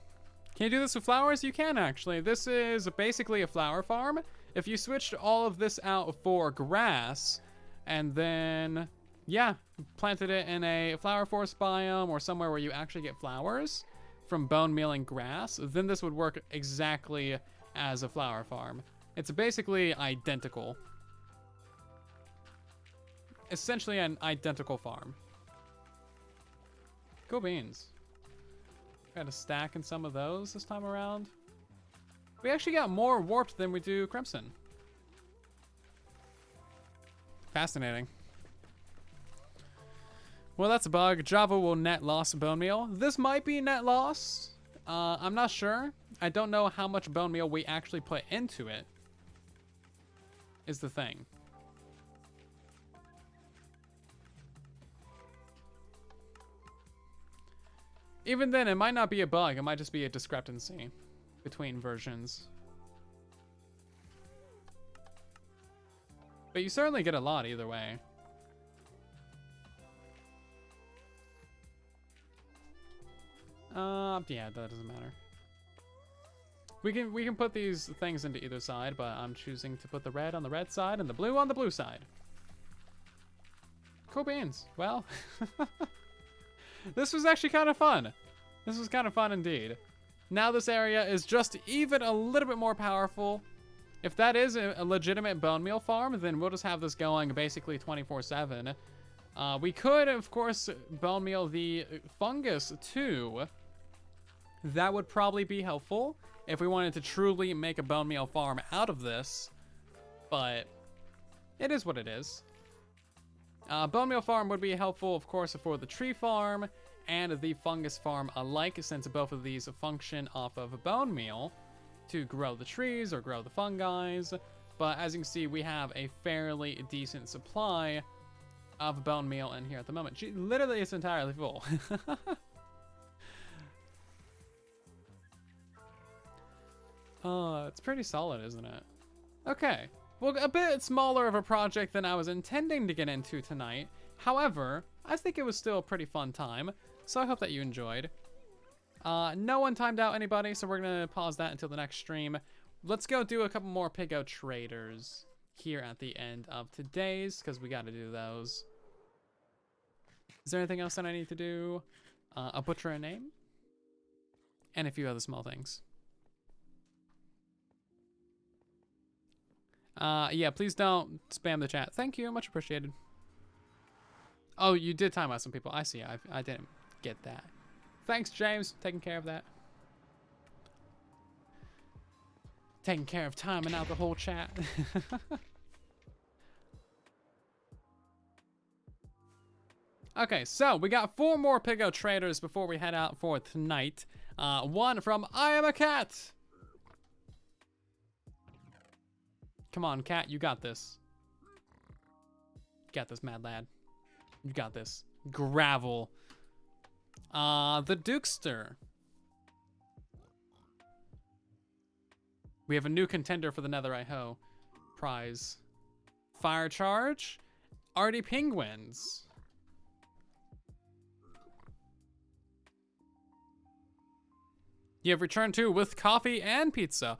Can you do this with flowers? You can actually. This is basically a flower farm. If you switched all of this out for grass and then, yeah, planted it in a flower forest biome or somewhere where you actually get flowers from bone mealing grass, then this would work exactly as a flower farm. It's basically identical. Essentially an identical farm. Go beans. Got a stack in some of those this time around. We actually got more warped than we do crimson. Fascinating. Well, that's a bug. Java will net loss bone meal. This might be net loss. I'm not sure. I don't know how much bone meal we actually put into it, is the thing. Even then, it might not be a bug. It might just be a discrepancy between versions. But you certainly get a lot either way. Yeah, that doesn't matter. We can put these things into either side, but I'm choosing to put the red on the red side and the blue on the blue side. Cool beans. Well, this was actually kind of fun. This was kind of fun indeed. Now this area is just even a little bit more powerful. If that is a legitimate bone meal farm, then we'll just have this going basically 24/7. We could, of course, bone meal the fungus too. That would probably be helpful if we wanted to truly make a bone meal farm out of this. But it is what it is. Bone meal farm would be helpful, of course, for the tree farm and the fungus farm alike, since both of these function off of bone meal to grow the trees or grow the fungi. But as you can see, we have a fairly decent supply of bone meal in here at the moment. Literally, it's entirely full. It's pretty solid, isn't it? Okay. Well, a bit smaller of a project than I was intending to get into tonight. However, I think it was still a pretty fun time, so I hope that you enjoyed. No one timed out anybody, so we're going to pause that until the next stream. Let's go do a couple more Piggo traders here at the end of today's, because we got to do those. Is there anything else that I need to do? A butcher a name? And a few other small things. Yeah, please don't spam the chat. Thank you, much appreciated. Oh, you did time out some people. I see, I didn't get that. Thanks, James, taking care of that. Taking care of timing out the whole chat. Okay, so we got 4 more Piggo traders before we head out for tonight. One from I Am a Cat. Come on, cat, you got this. You got this, mad lad. You got this. Gravel. The Dukester. We have a new contender for the Nether Ho prize. Fire Charge. Artie Penguins. You have returned to with coffee and pizza.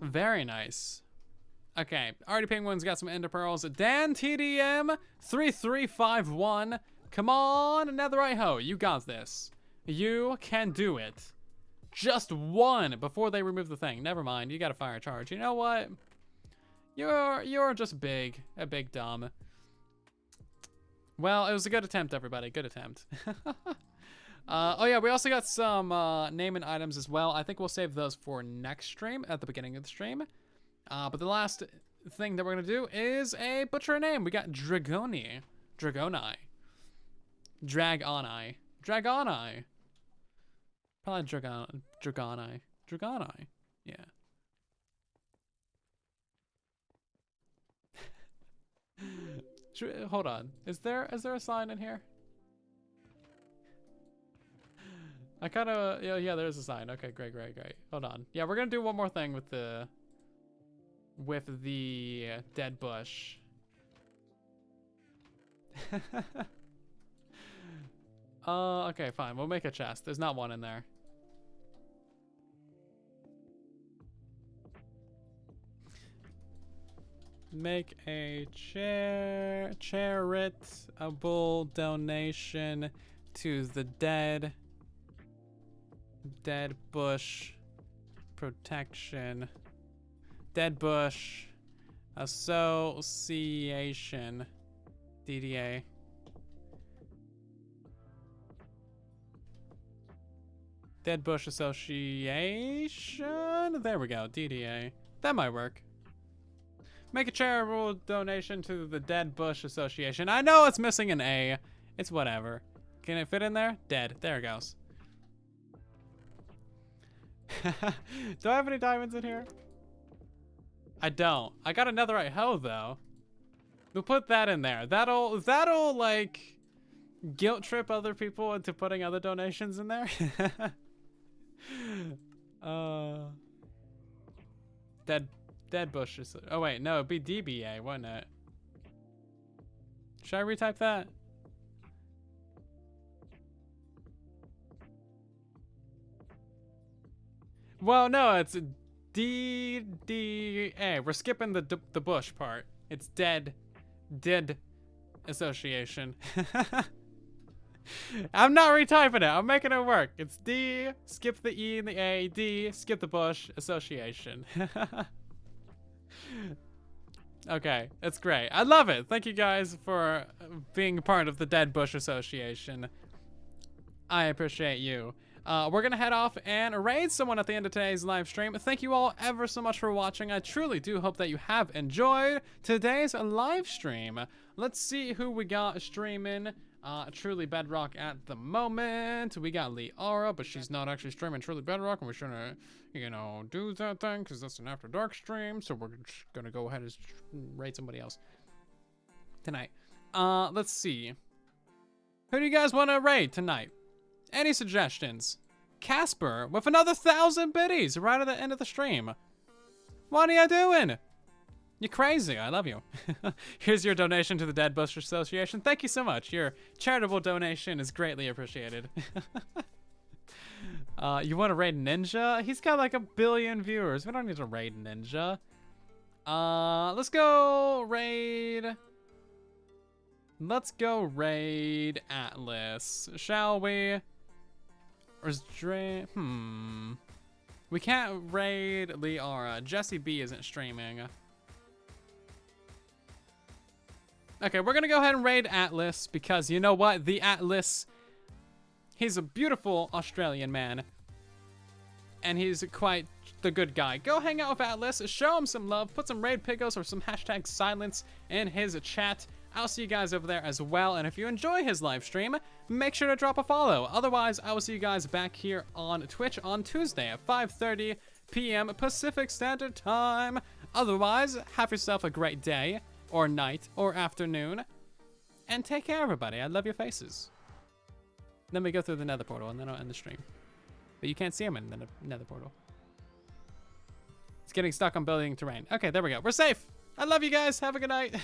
Very nice. Okay, Artie Penguins got some ender pearls. Dan TDM 3351. Come on, Nether Ho, you got this. You can do it. Just one before they remove the thing. Never mind, you got a fire charge. You know what? You're just big, a big dumb. Well, it was a good attempt, everybody. Good attempt. Oh yeah, we also got some name and items as well. I think we'll save those for next stream, at the beginning of the stream. But the last thing that we're gonna do is a butcher a name. We got Dragoni. Dragoni. Dragoni. Dragoni. Probably Dragoni. Dragoni. Yeah. Hold on. Is there a sign in here? I kind of, yeah, there's a sign. Okay, great. Hold on. Yeah, we're gonna do one more thing with the dead bush. Okay, fine. We'll make a chest. There's not one in there. Make a charitable donation to the dead bush protection. Dead Bush Association. DDA. Dead Bush Association? There we go, DDA. That might work. Make a charitable donation to the Dead Bush Association. I know it's missing an A. It's whatever. Can it fit in there? Dead. There it goes. Do I have any diamonds in here? I don't. I got a netherite hoe though. We'll put that in there. That'll like guilt trip other people into putting other donations in there. Dead bushes. Oh wait, no, it'd be DBA, wouldn't it? Should I retype that? Well, no, it's DDA. We're skipping the bush part. It's dead association. I'm not retyping it. I'm making it work. It's D, skip the E and the A, D, skip the bush, association. Okay, it's great. I love it. Thank you guys for being part of the Dead Bush Association. I appreciate you. We're gonna head off and raid someone at the end of today's live stream. Thank you all ever so much for watching. I truly do hope that you have enjoyed today's live stream. Let's see who we got streaming Truly Bedrock at the moment. We got Liara, but she's not actually streaming Truly Bedrock, and we're gonna, you know, do that thing because that's an After Dark stream. So we're just gonna go ahead and raid somebody else tonight. Let's see. Who do you guys want to raid tonight? Any suggestions? Casper with another 1,000 biddies right at the end of the stream. What are you doing? You're crazy. I love you. Here's your donation to the Dead Bush Association. Thank you so much. Your charitable donation is greatly appreciated. You want to raid Ninja? He's got like 1 billion viewers. We don't need to raid Ninja. Let's go raid. Let's go raid Atlas, shall we? Or is Dre? We can't raid Liara. Jesse B isn't streaming. Okay, we're gonna go ahead and raid Atlas because you know what? The Atlas, he's a beautiful Australian man. And he's quite the good guy. Go hang out with Atlas, show him some love, put some raid pigos or some hashtag silence in his chat. I'll see you guys over there as well. And if you enjoy his live stream, make sure to drop a follow. Otherwise, I will see you guys back here on Twitch on Tuesday at 5:30 p.m. Pacific Standard Time. Otherwise, have yourself a great day, or night, or afternoon. And take care, everybody. I love your faces. Then we go through the nether portal, and then I'll end the stream. But you can't see him in the nether portal. It's getting stuck on building terrain. Okay, there we go. We're safe. I love you guys. Have a good night.